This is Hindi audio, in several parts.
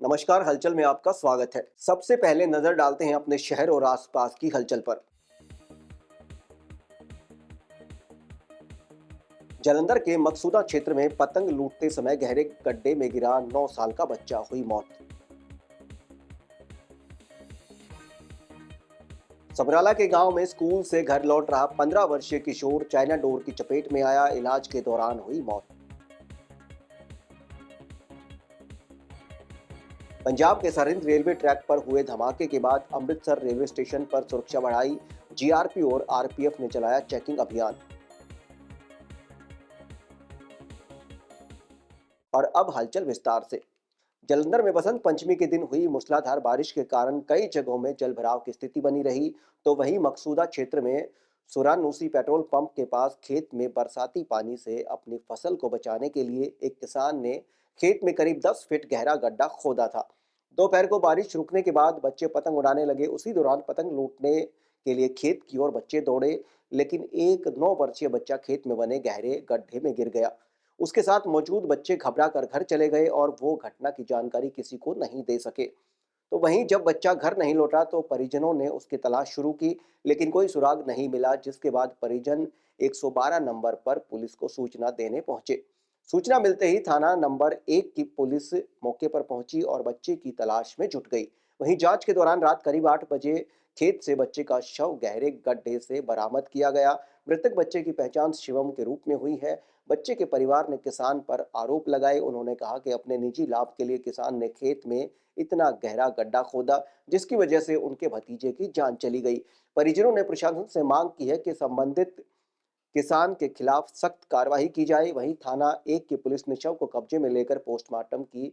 नमस्कार, हलचल में आपका स्वागत है। सबसे पहले नजर डालते हैं अपने शहर और आसपास की हलचल पर। जालंधर के मकसूदा क्षेत्र में पतंग लूटते समय गहरे गड्ढे में गिरा 9 साल का बच्चा, हुई मौत। सबराला के गांव में स्कूल से घर लौट रहा 15 वर्षीय किशोर चाइना डोर की चपेट में आया, इलाज के दौरान हुई मौत। पंजाब के सरहिंद रेलवे ट्रैक पर हुए धमाके के बाद अमृतसर रेलवे स्टेशन पर सुरक्षा बढ़ाई, जीआरपी और आरपीएफ ने चलाया चेकिंग अभियान। और अब हलचल विस्तार से। जालंधर में बसंत पंचमी के दिन हुई मूसलाधार बारिश के कारण कई जगहों में जलभराव की स्थिति बनी रही, तो वहीं मकसूदा क्षेत्र में सुरानूसी पेट्रोल पंप के पास खेत में बरसाती पानी से अपनी फसल को बचाने के लिए एक किसान ने खेत में करीब 10 फीट गहरा गड्ढा खोदा था। दोपहर को बारिश रुकने के बाद बच्चे पतंग उड़ाने लगे। उसी दौरान पतंग लूटने के लिए खेत की ओर बच्चे दौड़े, लेकिन एक 9 वर्षीय बच्चा खेत में बने गहरे गड्ढे में गिर गया। उसके साथ मौजूद बच्चे घबरा कर घर चले गए और वो घटना की जानकारी किसी को नहीं दे सके। तो वहीं जब बच्चा घर नहीं लौटा तो परिजनों ने उसकी तलाश शुरू की, लेकिन कोई सुराग नहीं मिला, जिसके बाद परिजन 112 नंबर पर पुलिस को सूचना देने पहुंचे। सूचना मिलते ही थाना नंबर 1 की पुलिस मौके पर पहुंची और बच्चे की तलाश में जुट गई। वहीं जांच के दौरान रात करीब 8 बजे खेत से बच्चे का शव गहरे गड्ढे से बरामद किया गया। मृतक बच्चे की पहचान शिवम के रूप में हुई है। बच्चे के परिवार ने किसान पर आरोप लगाए। उन्होंने कहा कि अपने निजी लाभ के लिए किसान ने खेत में इतना गहरा गड्ढा खोदा, जिसकी वजह से उनके भतीजे की जान चली गई। परिजनों ने प्रशासन से मांग की है कि संबंधित किसान के खिलाफ सख्त कार्रवाई की जाए। वहीं थाना 1 की पुलिस ने शव को कब्जे में लेकर पोस्टमार्टम की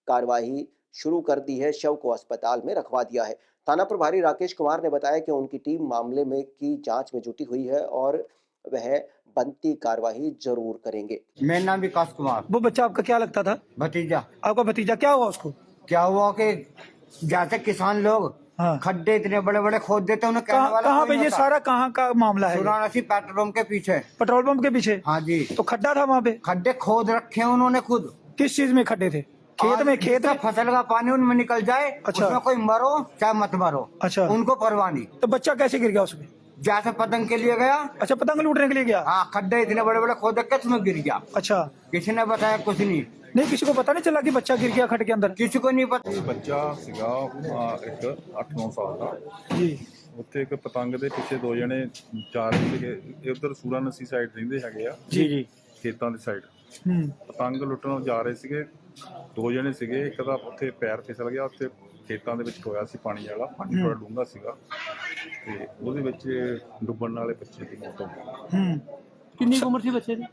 कार्रवाई शुरू कर दी है। शव को अस्पताल में रखवा दिया है। थाना प्रभारी राकेश कुमार ने बताया कि उनकी टीम मामले में की जांच में जुटी हुई है और वह बनती कार्रवाई जरूर करेंगे। मेरा नाम विकास कुमार। वो बच्चा आपका क्या लगता था? भतीजा। आपका भतीजा, क्या हुआ उसको? क्या हुआ कि जैसे किसान लोग हाँ। खड्डे इतने बड़े बड़े खोद देते, उन्हें कहने वाला कहाँ कोई पे नहीं ये होता। सारा कहाँ का मामला है? सुरानसी पेट्रोल पंप के पीछे। पेट्रोल पंप के पीछे? हाँ जी। तो खड्डा था वहाँ पे? खड्डे खोद रखे हैं उन्होंने खुद। किस चीज में खड्डे थे? खेत में? खेत में फसल का पानी उनमें निकल जाए। अच्छा। उसमें कोई मरो चाहे मत मरो। अच्छा। उनको परवाह नहीं। तो बच्चा कैसे गिर गया उसमें? जैसे पतंग के लिए गया। अच्छा, पतंग लूटने के लिए गया? हाँ, खड्डे इतने बड़े बड़े खोद के उसमें गिर गया। अच्छा। किसी ने बताया कुछ नहीं। नहीं, किसी को पता नहीं चला कि बच्चा गिर गया खड्ड के अंदर? किसी को नहीं पता। ਬੱਚਾ ਸੀਗਾ ਇੱਕ 8-9 ਸਾਲ ਦਾ। जी। ਉੱਥੇ ਇੱਕ ਪਤੰਗ ਦੇ ਪਿੱਛੇ ਦੋ ਜਣੇ ਜਾ ਰਹੇ ਸੀਗੇ। ਇਹ ਉਧਰ ਸੂਰਾਨਸੀ ਸਾਈਡ ਰਹਿੰਦੇ ਹੈਗੇ ਆ, जी जी। ਖੇਤਾਂ ਦੀ ਸਾਈਡ। हम्म। ਪਤੰਗ ਲੁੱਟਣ ਜਾ ਰਹੇ ਸੀਗੇ। ਦੋ ਜਣੇ ਸੀਗੇ, ਇੱਕ ਦਾ ਉੱਥੇ ਪੈਰ ਫਿਸਲ ਗਿਆ, ਉੱਥੇ ਖੇਤਾਂ ਦੇ ਵਿੱਚ ਹੋਇਆ ਸੀ ਪਾਣੀ ਵਾਲਾ, ਪਾਣੀ ਥੋੜਾ ਡੂੰਘਾ ਸੀਗਾ ਤੇ ਉਹਦੇ ਵਿੱਚ ਡੁੱਬਣ ਵਾਲੇ ਬੱਚੇ ਦੀ ਮੌਤ ਹੋ ਗਈ। कितनी उम्र थी बच्चे की?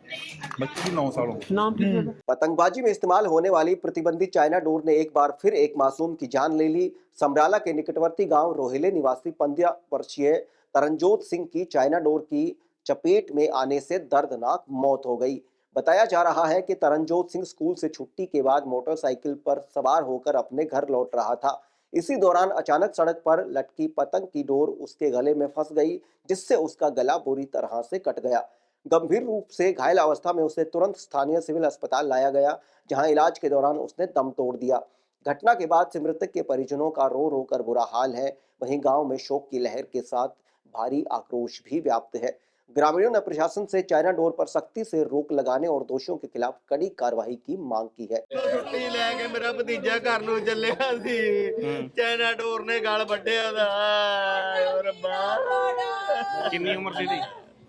ਬੱਚੇ ਦੀ 9 साल हो गए। नाम ठीक है? पतंगबाजी में इस्तेमाल होने वाली प्रतिबंधित चाइना डोर ने एक बार फिर एक मासूम की जान ले ली। समराला के निकटवर्ती गांव रोहिले निवासी 15 वर्षीय तरनजोत सिंह की चाइना डोर की चपेट में आने से दर्दनाक मौत हो गई। बताया जा रहा है कि तरनजोत सिंह स्कूल से छुट्टी के बाद मोटरसाइकिल पर सवार होकर अपने घर लौट रहा था। इसी दौरान अचानक सड़क पर लटकी पतंग की डोर उसके गले में फंस गई, जिससे उसका गला बुरी तरह से कट गया। गंभीर रूप से घायल अवस्था में उसे तुरंत स्थानीय सिविल अस्पताल लाया गया, जहां इलाज के दौरान उसने दम तोड़ दिया। घटना के बाद से मृतक के परिजनों का रो रो कर बुरा हाल है। वहीं गांव में शोक की लहर के साथ भारी आक्रोश भी व्याप्त है। ग्रामीणों ने प्रशासन से चाइना डोर पर सख्ती से रोक लगाने और दोषियों के खिलाफ कड़ी कार्रवाई की मांग की है। छुट्टी लैके मेरा भतीजा घर नूं चलिया सी, चाइना डोर ने गल वड्डिया दा। कितनी उम्र सी?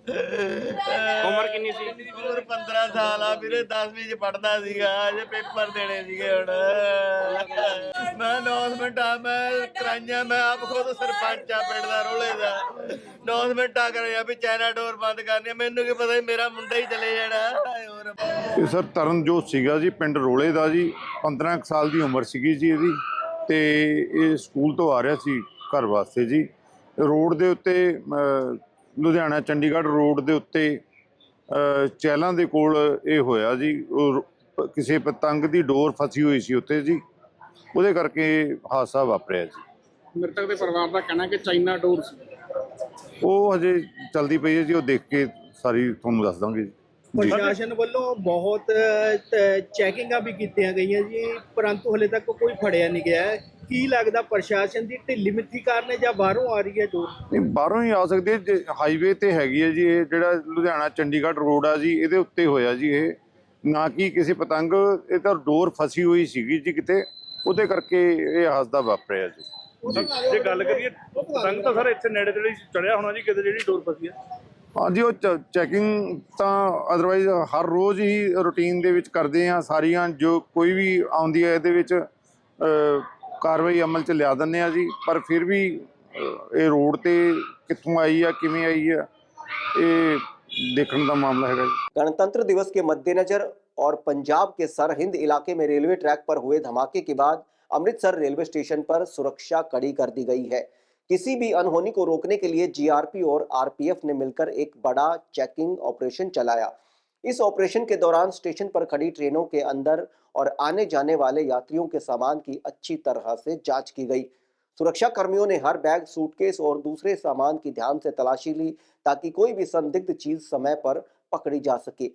उम्र कितनी सी? उम्र 15 साल आ ਵੀਰੇ, 10ਵੀਂ ਚ ਪੜਦਾ ਸੀਗਾ। ਅੱਜ ਪੇਪਰ ਦੇਣੇ ਸੀਗੇ। ਹੁਣ ਮੈਂ ਅਨਾਉਂਸਮੈਂਟ ਮੈਂ ਕਰਾਈਆਂ, ਮੈਂ ਆਪ ਖੁਦ ਸਰਪੰਚ ਆ ਪਿੰਡ ਦਾ ਰੋਲੇ ਦਾ। ਅਨਾਉਂਸਮੈਂਟਾਂ ਕਰਾਈਆਂ ਵੀ ਚਾਈਨਾ ਡੋਰ ਬੰਦ ਕਰਨੀ ਆ। ਮੈਨੂੰ ਕੀ ਪਤਾ ਮੇਰਾ ਮੁੰਡਾ ਹੀ ਚਲੇ ਜਾਣਾ। ਇਹ ਸਰ ਤਰਨਜੋਤ ਸੀਗਾ ਜੀ, ਪਿੰਡ ਰੋਲੇ ਦਾ ਜੀ। 15 ਸਾਲ ਦੀ ਉਮਰ ਸੀਗੀ ਜੀ ਇਹਦੀ, ਤੇ ਇਹ ਸਕੂਲ ਤੋਂ ਆ ਰਿਹਾ ਸੀ ਘਰ ਵਾਸਤੇ ਜੀ। ਰੋਡ ਦੇ ਉੱਤੇ ਲੁਧਿਆਣਾ ਚੰਡੀਗੜ੍ਹ ਰੋਡ ਦੇ ਉੱਤੇ ਚਹਿਲਾਂ ਦੇ ਕੋਲ ਇਹ ਹੋਇਆ ਜੀ। ਕਿਸੇ ਪਤੰਗ ਦੀ ਡੋਰ ਫਸੀ ਹੋਈ ਸੀ ਉੱਥੇ ਜੀ, ਉਹਦੇ ਕਰਕੇ ਹਾਦਸਾ ਵਾਪਰਿਆ ਜੀ। ਮ੍ਰਿਤਕ ਦੇ ਪਰਿਵਾਰ ਦਾ ਕਹਿਣਾ ਕਿ ਚਾਈਨਾ ਡੋਰ ਸੀ। ਉਹ ਹਜੇ ਚਲਦੀ ਪਈ ਹੈ ਜੀ, ਉਹ ਦੇਖ ਕੇ ਸਾਰੀ ਤੁਹਾਨੂੰ ਦੱਸ ਦਾਂਗੇ ਜੀ। ਪ੍ਰਸ਼ਾਸਨ ਵੱਲੋਂ ਬਹੁਤ ਚੈਕਿੰਗਾਂ ਵੀ ਕੀਤੀਆਂ ਗਈਆਂ ਜੀ, ਪਰੰਤੂ ਹਲੇ ਤੱਕ ਕੋਈ ਫੜਿਆ ਨਹੀਂ ਗਿਆ ਹੈ। ਕੀ ਲੱਗਦਾ ਪ੍ਰਸ਼ਾਸਨ ਦੀ ਢਿੱਲੀ ਮਿੱਠੀ ਕਾਰਨ ਹੈ ਜਾਂ ਬਾਹਰੋਂ ਆ ਰਹੀ ਹੈ ਡੋਰ? ਨਹੀਂ, ਬਾਹਰੋਂ ਹੀ ਆ ਸਕਦੀ ਹੈ। ਹਾਈਵੇ ਤੇ ਹੈਗੀ ਹੈ ਜੀ, ਇਹ ਜਿਹੜਾ ਲੁਧਿਆਣਾ ਚੰਡੀਗੜ੍ਹ ਰੋਡ ਆ ਜੀ, ਇਹਦੇ ਉੱਤੇ ਹੋਇਆ ਜੀ ਇਹ, ਨਾ ਕਿ ਕਿਸੇ ਪਤੰਗ, ਇਹ ਤਾਂ ਡੋਰ ਫਸੀ ਹੋਈ ਸੀਗੀ ਜੀ ਕਿਤੇ, ਉਹਦੇ ਕਰਕੇ ਇਹ ਹਾਦਸਾ ਵਾਪਰਿਆ ਜੀ। ਜੇ ਗੱਲ ਕਰੀਏ ਪਤੰਗ ਤਾਂ ਸਰ ਇੱਥੇ ਨੇੜੇ ਤੇੜੇ ਚੜਿਆ ਹੋਣਾ ਜੀ ਕਿਤੇ, ਜਿਹੜੀ ਡੋਰ ਫਸੀ ਹੈ। ਹਾਂਜੀ, ਉਹ ਚੈਕਿੰਗ ਤਾਂ ਅਦਰਵਾਈਜ਼ ਹਰ ਰੋਜ਼ ਹੀ ਰੂਟੀਨ ਦੇ ਵਿੱਚ ਕਰਦੇ ਆ ਸਾਰੀਆਂ, ਜੋ ਕੋਈ ਵੀ ਆਉਂਦੀ ਹੈ ਇਹਦੇ ਵਿੱਚ ਕਾਰਵਾਈ ਅਮਲ 'ਚ ਲਿਆ ਦਿੰਦੇ ਆ ਜੀ। ਪਰ ਫਿਰ ਵੀ ਇਹ ਰੋਡ ਤੇ ਕਿੱਥੋਂ ਆਈ ਆ, ਕਿਵੇਂ ਆਈ ਆ, ਇਹ देखने का मामला है। गणतंत्र दिवस के मद्देनजर और पंजाब के सरहिंद इलाके में रेलवे ट्रैक पर हुए धमाके के बाद अमृतसर रेलवे स्टेशन पर सुरक्षा कड़ी कर दी गई है। किसी भी अनहोनी को रोकने के लिए जीआरपी और आरपीएफ ने मिलकर एक बड़ा चेकिंग ऑपरेशन चलाया। इस ऑपरेशन के दौरान स्टेशन पर खड़ी ट्रेनों के अंदर और आने जाने वाले यात्रियों के सामान की अच्छी तरह से जांच की गई। सुरक्षा कर्मियों ने हर बैग, सूटकेस और दूसरे सामान की ध्यान से तलाशी ली ताकि कोई भी संदिग्ध चीज समय पर पकड़ी जा सके।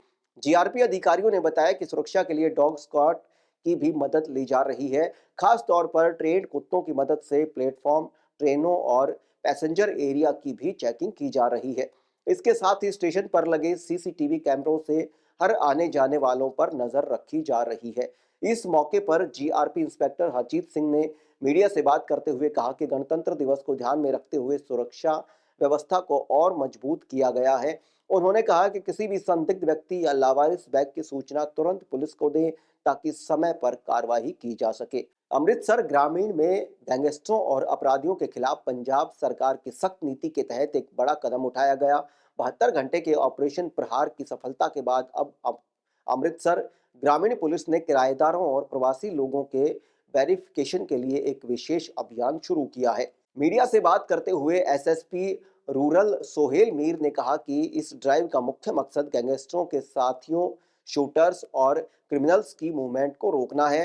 जीआरपी अधिकारियों ने बताया कि सुरक्षा के लिए डॉग स्क्वाड की भी मदद ली जा रही है। खास तौर पर ट्रेंड कुत्तों की मदद से प्लेटफॉर्म, ट्रेनों और पैसेंजर एरिया की भी चेकिंग की जा रही है। इसके साथ ही स्टेशन पर लगे सीसीटीवी कैमरों से हर आने जाने वालों पर नजर रखी जा रही है। इस मौके पर जीआरपी इंस्पेक्टर हरजीत सिंह ने मीडिया से बात करते हुए कहा कि गणतंत्र दिवस को ध्यान में रखते हुए सुरक्षा व्यवस्था को और मजबूत किया गया है। उन्होंने कहा कि किसी भी संदिग्ध व्यक्ति या लावारिस बैग की सूचना तुरंत पुलिस को दें ताकि समय पर कार्रवाई की जा सके। अमृतसर ग्रामीण में गैंगस्टरों और अपराधियों के खिलाफ पंजाब सरकार की सख्त नीति के तहत एक बड़ा कदम उठाया गया। 72 घंटे के ऑपरेशन प्रहार की सफलता के बाद अब अमृतसर ग्रामीण पुलिस ने किराएदारों और प्रवासी लोगों के वेरिफिकेशन के लिए एक विशेष अभियान शुरू किया है। मीडिया से बात करते हुए एसएसपी रूरल सोहेल मीर ने कहा कि इस ड्राइव का मुख्य मकसद गैंगस्टरों के साथियों, शूटर्स और क्रिमिनल्स की मूवमेंट को रोकना है।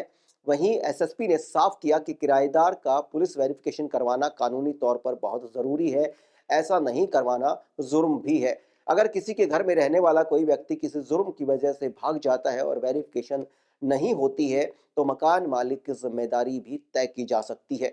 वहीं एसएसपी ने साफ किया कि किराएदार का पुलिस वेरिफिकेशन करवाना कानूनी तौर पर बहुत ज़रूरी है। ऐसा नहीं करवाना जुर्म भी है। अगर किसी के घर में रहने वाला कोई व्यक्ति किसी जुर्म की वजह से भाग जाता है और वेरिफिकेशन नहीं होती है तो मकान मालिक की जिम्मेदारी भी तय की जा सकती है।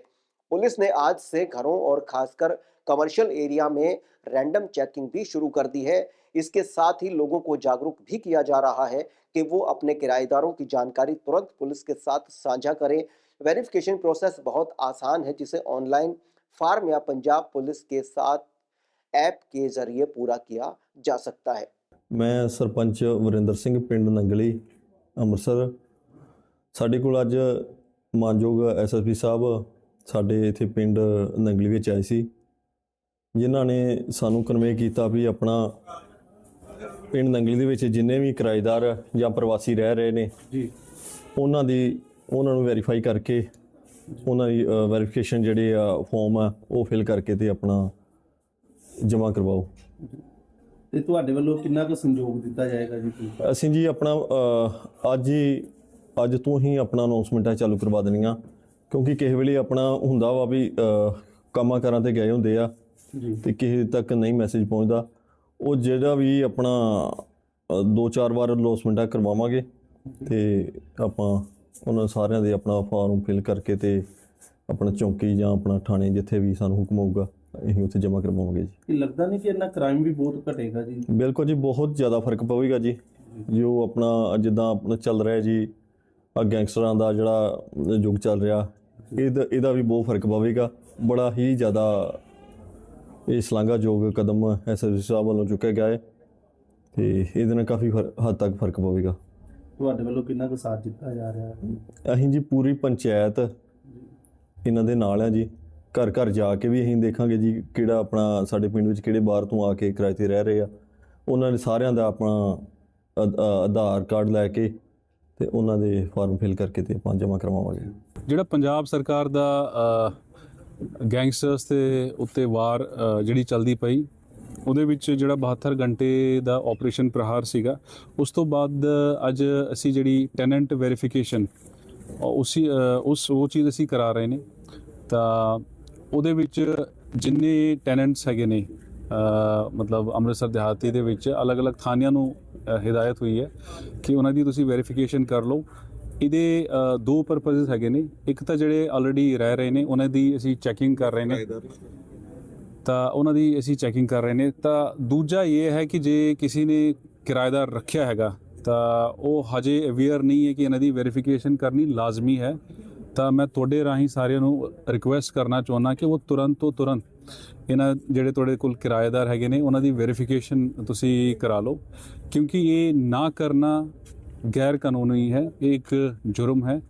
पुलिस ने आज से घरों और खासकर कमर्शियल एरिया में रैंडम चेकिंग भी शुरू कर दी है। इसके साथ ही लोगों को जागरूक भी किया जा रहा है कि वो अपने किराएदारों की जानकारी तुरंत पुलिस के साथ साझा करें। वेरिफिकेशन प्रोसेस बहुत आसान है, जिसे ऑनलाइन फॉर्म या पंजाब पुलिस के साथ ऐप के जरिए पूरा किया जा सकता है। मैं सरपंच वरिंदर सिंह, पिंड नंगली, ਅੰਮ੍ਰਿਤਸਰ। ਸਾਡੇ ਕੋਲ ਅੱਜ ਮਾਨਯੋਗ ਐਸਐਸਪੀ ਸਾਹਿਬ ਸਾਡੇ ਇੱਥੇ ਪਿੰਡ ਨੰਗਲੀ ਵਿੱਚ ਆਏ ਸੀ, ਜਿਨ੍ਹਾਂ ਨੇ ਸਾਨੂੰ ਕਨਵੇ ਕੀਤਾ ਵੀ ਆਪਣਾ ਪਿੰਡ ਨੰਗਲੀ ਦੇ ਵਿੱਚ ਜਿੰਨੇ ਵੀ ਕਿਰਾਏਦਾਰ ਜਾਂ ਪ੍ਰਵਾਸੀ ਰਹਿ ਰਹੇ ਨੇ ਜੀ, ਉਹਨਾਂ ਨੂੰ ਵੈਰੀਫਾਈ ਕਰਕੇ ਉਹਨਾਂ ਦੀ ਵੈਰੀਫਿਕੇਸ਼ਨ ਜਿਹੜੇ ਆ ਫਾਰਮ ਆ ਉਹ ਫਿਲ ਕਰਕੇ ਤੇ ਆਪਣਾ ਜਮ੍ਹਾਂ ਕਰਵਾਓ। ਤੇ ਤੁਹਾਡੇ ਵੱਲੋਂ ਕਿੰਨਾ ਕੁ ਸਹਿਯੋਗ ਦਿੱਤਾ ਜਾਏਗਾ ਜੀ? ਅਸੀਂ ਜੀ ਆਪਣਾ ਅੱਜ ਤੋਂ ਹੀ ਆਪਣਾ ਅਨਾਉਂਸਮੈਂਟਾਂ ਚਾਲੂ ਕਰਵਾ ਦੇਣੀਆਂ, ਕਿਉਂਕਿ ਕਿਸੇ ਵੇਲੇ ਆਪਣਾ ਹੁੰਦਾ ਵਾ ਵੀ ਕੰਮਾਂ ਕਾਰਾਂ ਤੇ ਗਏ ਹੁੰਦੇ ਆ ਤੇ ਕਿਸੇ ਤੱਕ ਨਹੀਂ ਮੈਸੇਜ ਪਹੁੰਚਦਾ। ਉਹ ਜਿਹੜਾ ਵੀ ਆਪਣਾ 2-4 ਵਾਰ ਅਨਾਉਂਸਮੈਂਟਾਂ ਕਰਵਾਵਾਂਗੇ ਤੇ ਆਪਾਂ ਉਹਨਾਂ ਸਾਰਿਆਂ ਦੇ ਆਪਣਾ ਫਾਰਮ ਫਿਲ ਕਰਕੇ ਤੇ ਆਪਣਾ ਚੌਂਕੀ ਜਾਂ ਆਪਣਾ ਥਾਣੇ ਜਿੱਥੇ ਵੀ ਸਾਨੂੰ ਹੁਕਮ ਹੋਊਗਾ ਅਸੀਂ ਉੱਥੇ ਜਮ੍ਹਾਂ ਕਰਵਾਵਾਂਗੇ ਜੀ। ਲੱਗਦਾ ਨਹੀਂ ਕਿ ਇਹਨਾਂ ਕ੍ਰਾਈਮ ਵੀ ਬਹੁਤ ਘਟੇਗਾ ਜੀ? ਬਿਲਕੁਲ ਜੀ, ਬਹੁਤ ਜ਼ਿਆਦਾ ਫਰਕ ਪਵੇਗਾ ਜੀ। ਜੋ ਆਪਣਾ ਜਿੱਦਾਂ ਆਪਣਾ ਚੱਲ ਰਿਹਾ ਜੀ ਗੈਂਗਸਟਰਾਂ ਦਾ ਜਿਹੜਾ ਯੁੱਗ ਚੱਲ ਰਿਹਾ, ਇਹਦਾ ਵੀ ਬਹੁਤ ਫਰਕ ਪਵੇਗਾ। ਬੜਾ ਹੀ ਜ਼ਿਆਦਾ ਇਹ ਸ਼ਲਾਘਾਯੋਗ ਕਦਮ ਐਸਐਸਪੀ ਸਾਹਿਬ ਵੱਲੋਂ ਚੁੱਕਿਆ ਗਿਆ ਹੈ ਤੇ ਇਹਦੇ ਨਾਲ ਕਾਫੀ ਹੱਦ ਤੱਕ ਫਰਕ ਪਵੇਗਾ। ਤੁਹਾਡੇ ਵੱਲੋਂ ਕਿੰਨਾ ਕੁ ਸਾਥ ਦਿੱਤਾ ਜਾ ਰਿਹਾ? ਅਸੀਂ ਜੀ ਪੂਰੀ ਪੰਚਾਇਤ ਇਹਨਾਂ ਦੇ ਨਾਲ ਆ ਜੀ। ਘਰ ਘਰ ਜਾ ਕੇ ਵੀ ਅਸੀਂ ਦੇਖਾਂਗੇ ਜੀ ਕਿਹੜਾ ਆਪਣਾ ਸਾਡੇ ਪਿੰਡ ਵਿੱਚ ਕਿਹੜੇ ਬਾਹਰ ਤੋਂ ਆ ਕੇ ਕਿਰਾਏ 'ਤੇ ਰਹਿ ਰਹੇ ਆ, ਉਹਨਾਂ ਦੇ ਸਾਰਿਆਂ ਦਾ ਆਪਣਾ ਆਧਾਰ ਕਾਰਡ ਲੈ ਕੇ ਤੇ ਉਹਨਾਂ ਦੇ ਫਾਰਮ ਫਿਲ ਕਰਕੇ ਤੇ ਆਪਾਂ ਜਮ੍ਹਾਂ ਕਰਵਾਵਾਂਗੇ। ਜਿਹੜਾ ਪੰਜਾਬ ਸਰਕਾਰ ਦਾ ਗੈਂਗਸਟਰਸ ਦੇ ਉੱਤੇ ਵਾਰ ਜਿਹੜੀ ਚੱਲਦੀ ਪਈ, ਉਹਦੇ ਵਿੱਚ ਜਿਹੜਾ 72 ਘੰਟੇ ਦਾ ਆਪਰੇਸ਼ਨ ਪ੍ਰਹਾਰ ਸੀਗਾ, ਉਸ ਤੋਂ ਬਾਅਦ ਅੱਜ ਅਸੀਂ ਜਿਹੜੀ ਟੈਨੈਂਟ ਵੈਰੀਫਿਕੇਸ਼ਨ ਉਹ ਚੀਜ਼ ਅਸੀਂ ਕਰਾ ਰਹੇ ਨੇ। ਤਾਂ ਉਹਦੇ ਵਿੱਚ ਜਿੰਨੇ ਟੈਨੈਂਟਸ ਹੈਗੇ ਨੇ ਮਤਲਬ ਅੰਮ੍ਰਿਤਸਰ ਦਿਹਾਤੀ ਦੇ ਵਿੱਚ ਅਲੱਗ-ਅਲੱਗ ਥਾਣਿਆਂ ਨੂੰ ਹਿਦਾਇਤ ਹੋਈ ਹੈ ਕਿ ਉਹਨਾਂ ਦੀ ਤੁਸੀਂ ਵੈਰੀਫਿਕੇਸ਼ਨ ਕਰ ਲਓ। ਇਹਦੇ ਦੋ ਪਰਪਸਿਸ ਹੈਗੇ ਨੇ। ਇੱਕ ਤਾਂ ਜਿਹੜੇ ਆਲਰੇਡੀ ਰਹਿ ਰਹੇ ਨੇ ਉਹਨਾਂ ਦੀ ਅਸੀਂ ਚੈਕਿੰਗ ਕਰ ਰਹੇ ਨੇ, ਤਾਂ ਦੂਜਾ ਇਹ ਹੈ ਕਿ ਜੇ ਕਿਸੇ ਨੇ ਕਿਰਾਏਦਾਰ ਰੱਖਿਆ ਹੈਗਾ ਤਾਂ ਉਹ ਹਜੇ ਅਵੇਅਰ ਨਹੀਂ ਹੈ ਕਿ ਇਹਨਾਂ ਦੀ ਵੈਰੀਫਿਕੇਸ਼ਨ ਕਰਨੀ ਲਾਜ਼ਮੀ ਹੈ। ਤਾਂ ਮੈਂ ਤੁਹਾਡੇ ਰਾਹੀਂ ਸਾਰਿਆਂ ਨੂੰ ਰਿਕੁਐਸਟ ਕਰਨਾ ਚਾਹੁੰਦਾ ਕਿ ਉਹ ਤੁਰੰਤ ਤੋਂ ਤੁਰੰਤ ਇਹਨਾਂ ਜਿਹੜੇ ਤੁਹਾਡੇ ਕੋਲ ਕਿਰਾਏਦਾਰ ਹੈਗੇ ਨੇ ਉਹਨਾਂ ਦੀ ਵੈਰੀਫਿਕੇਸ਼ਨ ਤੁਸੀਂ ਕਰਾ ਲਓ, ਕਿਉਂਕਿ ਇਹ ਨਾ ਕਰਨਾ ਗੈਰ ਕਾਨੂੰਨੀ ਹੈ, ਇਹ ਇੱਕ ਜੁਰਮ ਹੈ।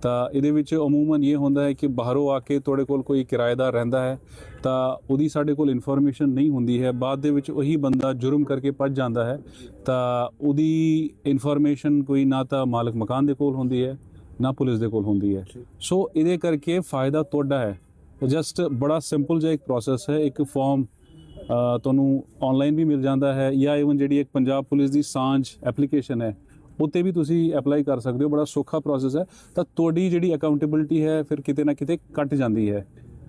ਤਾਂ ਇਹਦੇ ਵਿੱਚ ਅਮੂਮਨ ਇਹ ਹੁੰਦਾ ਹੈ ਕਿ ਬਾਹਰੋਂ ਆ ਕੇ ਤੁਹਾਡੇ ਕੋਲ ਕੋਈ ਕਿਰਾਏਦਾਰ ਰਹਿੰਦਾ ਹੈ ਤਾਂ ਉਹਦੀ ਸਾਡੇ ਕੋਲ ਇਨਫੋਰਮੇਸ਼ਨ ਨਹੀਂ ਹੁੰਦੀ ਹੈ, ਬਾਅਦ ਦੇ ਵਿੱਚ ਉਹੀ ਬੰਦਾ ਜੁਰਮ ਕਰਕੇ ਭੱਜ ਜਾਂਦਾ ਹੈ ਤਾਂ ਉਹਦੀ ਇਨਫੋਰਮੇਸ਼ਨ ਕੋਈ ਨਾ ਤਾਂ ਮਾਲਕ ਮਕਾਨ ਦੇ ਕੋਲ ਹੁੰਦੀ ਹੈ ਨਾ ਪੁਲਿਸ ਦੇ ਕੋਲ ਹੁੰਦੀ ਹੈ। ਸੋ ਇਹਦੇ ਕਰਕੇ ਫਾਇਦਾ ਤੁਹਾਡਾ ਹੈ। ਜਸਟ ਬੜਾ ਸਿੰਪਲ ਜਿਹਾ ਇੱਕ ਪ੍ਰੋਸੈਸ ਹੈ, ਇੱਕ ਫਾਰਮ ਤੁਹਾਨੂੰ ਆਨਲਾਈਨ ਵੀ ਮਿਲ ਜਾਂਦਾ ਹੈ ਜਾਂ ਇਵਨ ਜਿਹੜੀ ਇੱਕ ਪੰਜਾਬ ਪੁਲਿਸ ਦੀ ਸਾਂਝ ਐਪਲੀਕੇਸ਼ਨ ਹੈ ਉੱਤੇ ਵੀ ਤੁਸੀਂ ਅਪਲਾਈ ਕਰ ਸਕਦੇ ਹੋ। ਬੜਾ ਸੌਖਾ ਪ੍ਰੋਸੈਸ ਹੈ। ਤਾਂ ਤੁਹਾਡੀ ਜਿਹੜੀ ਅਕਾਊਂਟੇਬਿਲਿਟੀ ਹੈ ਫਿਰ ਕਿਤੇ ਨਾ ਕਿਤੇ ਘਟ ਜਾਂਦੀ ਹੈ,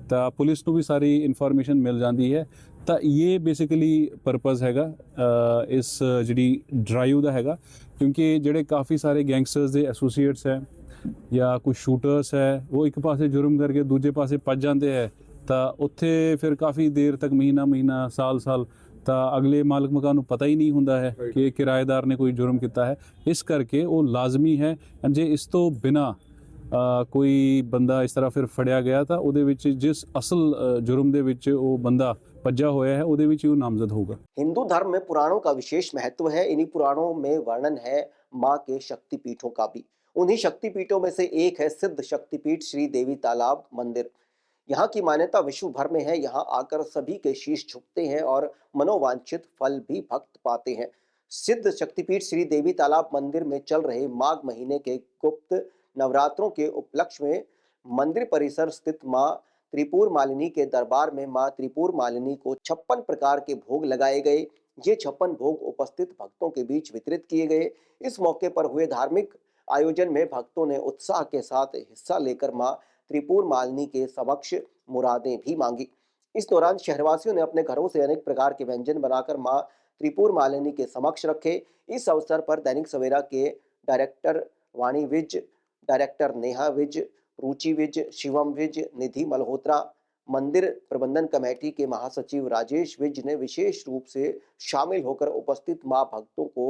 ਤਾਂ ਪੁਲਿਸ ਨੂੰ ਵੀ ਸਾਰੀ ਇਨਫੋਰਮੇਸ਼ਨ ਮਿਲ ਜਾਂਦੀ ਹੈ। ਤਾਂ ਇਹ ਬੇਸਿਕਲੀ ਪਰਪਸ ਹੈਗਾ ਇਸ ਜਿਹੜੀ ਡਰਾਈਵ ਦਾ ਹੈਗਾ, ਕਿਉਂਕਿ ਜਿਹੜੇ ਕਾਫੀ ਸਾਰੇ ਗੈਂਗਸਟਰਸ ਦੇ ਐਸੋਸੀਏਟਸ ਹੈ ਜਾਂ ਕੁਝ ਸ਼ੂਟਰਸ ਹੈ ਉਹ ਇੱਕ ਪਾਸੇ ਜੁਰਮ ਕਰਕੇ ਦੂਜੇ ਪਾਸੇ ਭੱਜ ਜਾਂਦੇ ਹੈ ਤਾਂ ਉੱਥੇ ਫਿਰ ਕਾਫੀ ਦੇਰ ਤੱਕ ਮਹੀਨਾ ਸਾਲ ਤਾਂ ਅਗਲੇ ਮਾਲਕ ਮਕਾਨ ਨੂੰ ਪਤਾ ਹੀ ਨਹੀਂ ਹੁੰਦਾ ਹੈ ਕਿ ਕਿਰਾਏਦਾਰ ਨੇ ਕੋਈ ਜੁਰਮ ਕੀਤਾ ਹੈ। ਇਸ ਕਰਕੇ ਉਹ ਲਾਜ਼ਮੀ ਹੈ, ਜੇ ਇਸ ਤੋਂ ਬਿਨਾਂ ਕੋਈ ਬੰਦਾ ਇਸ ਤਰ੍ਹਾਂ ਫਿਰ ਫੜਿਆ ਗਿਆ ਤਾਂ ਉਹਦੇ ਵਿੱਚ ਜਿਸ ਅਸਲ जुर्म ਦੇ ਵਿੱਚ ਉਹ ਬੰਦਾ भज्जा होया है ਉਹਦੇ ਵਿੱਚ ਉਹ नामजद होगा। हिंदू धर्म में पुराणों का विशेष महत्व है। इन्हीं पुराणों में वर्णन है माँ के शक्तिपीठों का भी। उन्हीं शक्तिपीठों में से एक है सिद्ध शक्तिपीठ श्री देवी तालाब मंदिर। यहाँ की मान्यता विश्व भर में है। यहाँ आकर सभी के शीश झुकते हैं और मनोवांछित फल भी भक्त पाते हैं। सिद्ध शक्तिपीठ श्री देवी तालाब मंदिर में चल रहे माघ महीने के गुप्त नवरात्रों के उपलक्ष्य में मंदिर परिसर स्थित माँ त्रिपुर मालिनी के दरबार में माँ त्रिपुर मालिनी को 56 प्रकार के भोग लगाए गए। ये 56 भोग उपस्थित भक्तों के बीच वितरित किए गए। इस मौके पर हुए धार्मिक आयोजन में भक्तों ने उत्साह के साथ हिस्सा लेकर माँ त्रिपुर मालिनी के समक्ष मुरादें भी मांगी। इस दौरान शहरवासियों ने अपने घरों से अनेक प्रकार के व्यंजन बनाकर माँ त्रिपुर मालिनी के समक्ष रखे। इस अवसर पर दैनिक सवेरा के डायरेक्टर वाणी विज, डायरेक्टर नेहा विज, रुचि विज, शिवम विज, निधि मल्होत्रा, मंदिर प्रबंधन कमेटी के महासचिव राजेश विज ने विशेष रूप से शामिल होकर उपस्थित मां भक्तों को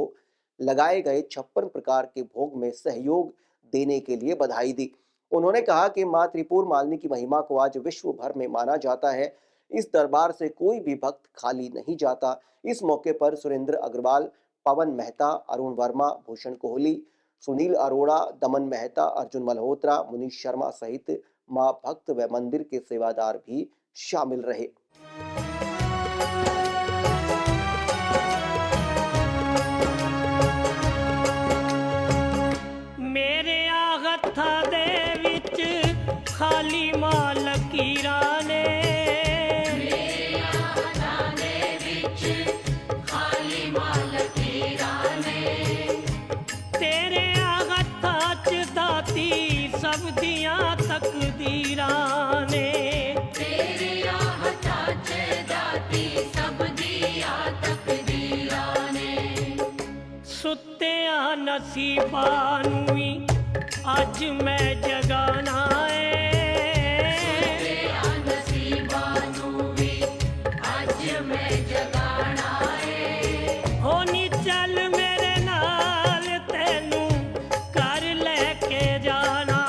लगाए गए 56 प्रकार के भोग में सहयोग देने के लिए बधाई दी। उन्होंने कहा कि मां त्रिपुर मालिनी की महिमा को आज विश्व भर में माना जाता है। इस दरबार से कोई भी भक्त खाली नहीं जाता। इस मौके पर सुरेंद्र अग्रवाल, पवन मेहता, अरुण वर्मा, भूषण कोहली, सुनील अरोड़ा, दमन मेहता, अर्जुन मल्होत्रा, मुनीश शर्मा सहित मां भक्त व मंदिर के सेवादार भी शामिल रहे। मेरे हत्था दे विच खाली माल लकीरां ने, सब दियां तकदीरां ने, तेरिया हत्थां च दाती सब दियां तकदीरां ने। सुत्तियां नसीबां नूं वी अज मैं जगाना है, सुत्तियां नसीबां नूं वी अज मैं जगाना है। हो नी चल मेरे नाल तैनू कर लेके जाना,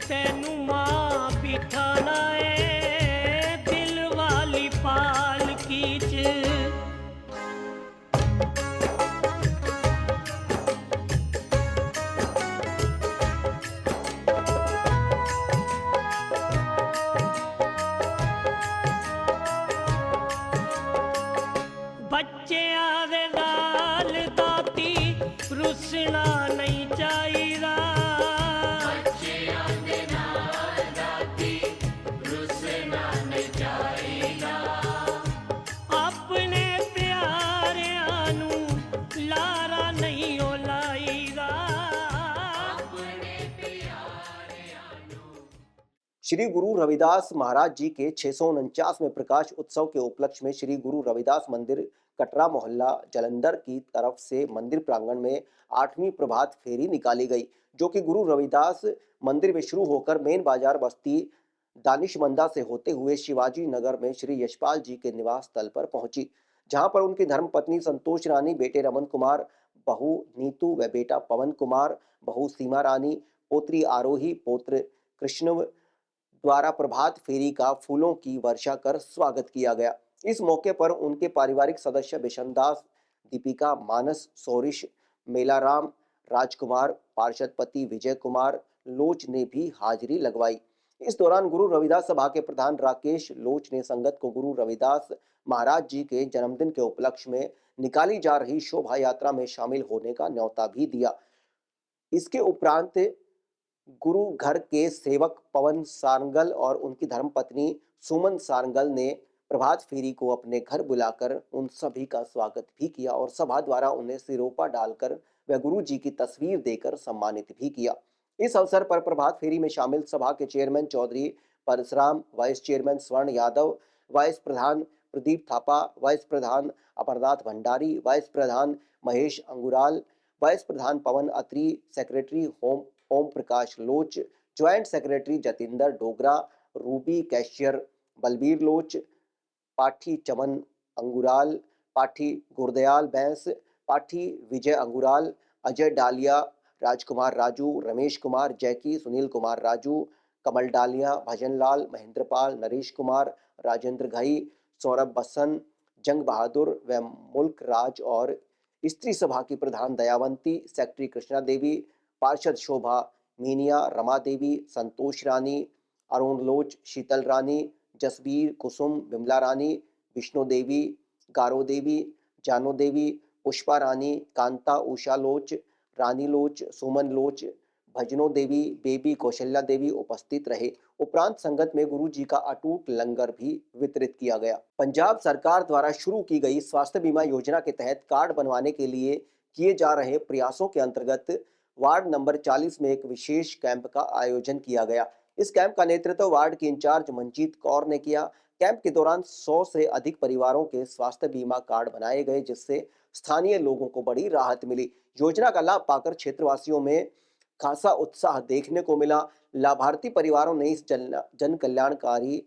तेनू मां बिठाना है, दिल वाली श्री गुरु रविदास महाराज जी के 649वें प्रकाश उत्सव के उपलक्ष्य में श्री गुरु रविदास मंदिर कटरा मोहल्ला जालंधर की तरफ से मंदिर प्रांगण में 8वीं प्रभात फेरी निकाली गई, जो कि गुरु रविदास मंदिर में शुरू होकर मेन बाजार बस्ती दानिशमंदा से होते हुए शिवाजी नगर में श्री यशपाल जी के निवास स्थल पर पहुंची, जहां पर उनकी धर्मपत्नी संतोष रानी, बेटे रमन कुमार, बहू नीतू व बेटा पवन कुमार, बहू सीमा रानी, पोत्री आरोही, पौत्र कृष्ण द्वारा प्रभात फेरी का फूलों की वर्षा कर स्वागत किया गया। इस मौके पर उनके पारिवारिक सदस्य बिशन दास, दीपिका, मानस, सोरिश, मेलाराम, राजकुमार, पार्षद पति विजय कुमार लोच ने भी हाजिरी लगवाई। इस दौरान गुरु रविदास सभा के प्रधान राकेश लोच ने संगत को गुरु रविदास महाराज जी के जन्मदिन के उपलक्ष्य में निकाली जा रही शोभा यात्रा में शामिल होने का न्योता भी दिया। इसके उपरांत गुरु घर के सेवक पवन सारंगल और उनकी धर्मपत्नी सुमन सारंगल ने प्रभात फेरी को अपने घर बुलाकर उन सभी का स्वागत भी किया और सभा द्वारा उन्हें सिरोपा डालकर व गुरु जी की तस्वीर देकर सम्मानित भी किया। इस अवसर पर प्रभात फेरी में शामिल सभा के chairman Chaudhary Parshuram, vice chairman Swarn Yadav, vice प्रधान प्रदीप थापा, वाइस प्रधान अमरनाथ भंडारी, वाइस प्रधान महेश अंगुराल, वाइस प्रधान Pawan Atri, secretary Om Prakash Loch, joint secretary Jatinder Dogra, Ruby cashier Balbir Loch, पाठी चमन अंगुराल, पाठी गुरदयाल बैंस, पाठी विजय अंगुराल, अजय डालिया, राजकुमार राजू, रमेश कुमार जैकी, सुनील कुमार राजू, कमल डालिया, भजन लाल, महेंद्रपाल, नरेश कुमार, राजेंद्र घई, सौरभ बसन, जंग बहादुर व मुल्क राज और स्त्री सभा की प्रधान दयावंती, सेक्रेटरी कृष्णा देवी, पार्षद शोभा मीनिया, रमा देवी, संतोष रानी, अरुण लोच, शीतल रानी, जसबीर, कुसुम, विमला रानी, विष्णु देवी, गारो देवी, जानो देवी, पुष्पा रानी, कांता, उषा लोच, रानी लोच, सुमन लोच, भजनो देवी, बेबी, कौशल्या देवी उपस्थित रहे। उपरांत संगत में गुरु जी का अटूट लंगर भी वितरित किया गया। पंजाब सरकार द्वारा शुरू की गई स्वास्थ्य बीमा योजना के तहत कार्ड बनवाने के लिए किए जा रहे प्रयासों के अंतर्गत वार्ड नंबर 40 में एक विशेष कैंप का आयोजन किया गया। इस कैंप का नेतृत्व वार्ड की इंचार्ज मंजीत कौर ने किया। कैंप के दौरान 100 से अधिक परिवारों के स्वास्थ्य बीमा कार्ड बनाए गए, जिससे स्थानीय लोगों को बड़ी राहत मिली। योजना का लाभ पाकर क्षेत्रवासियों में खासा उत्साह देखने को मिला। लाभार्थी परिवारों ने इस जन कल्याणकारी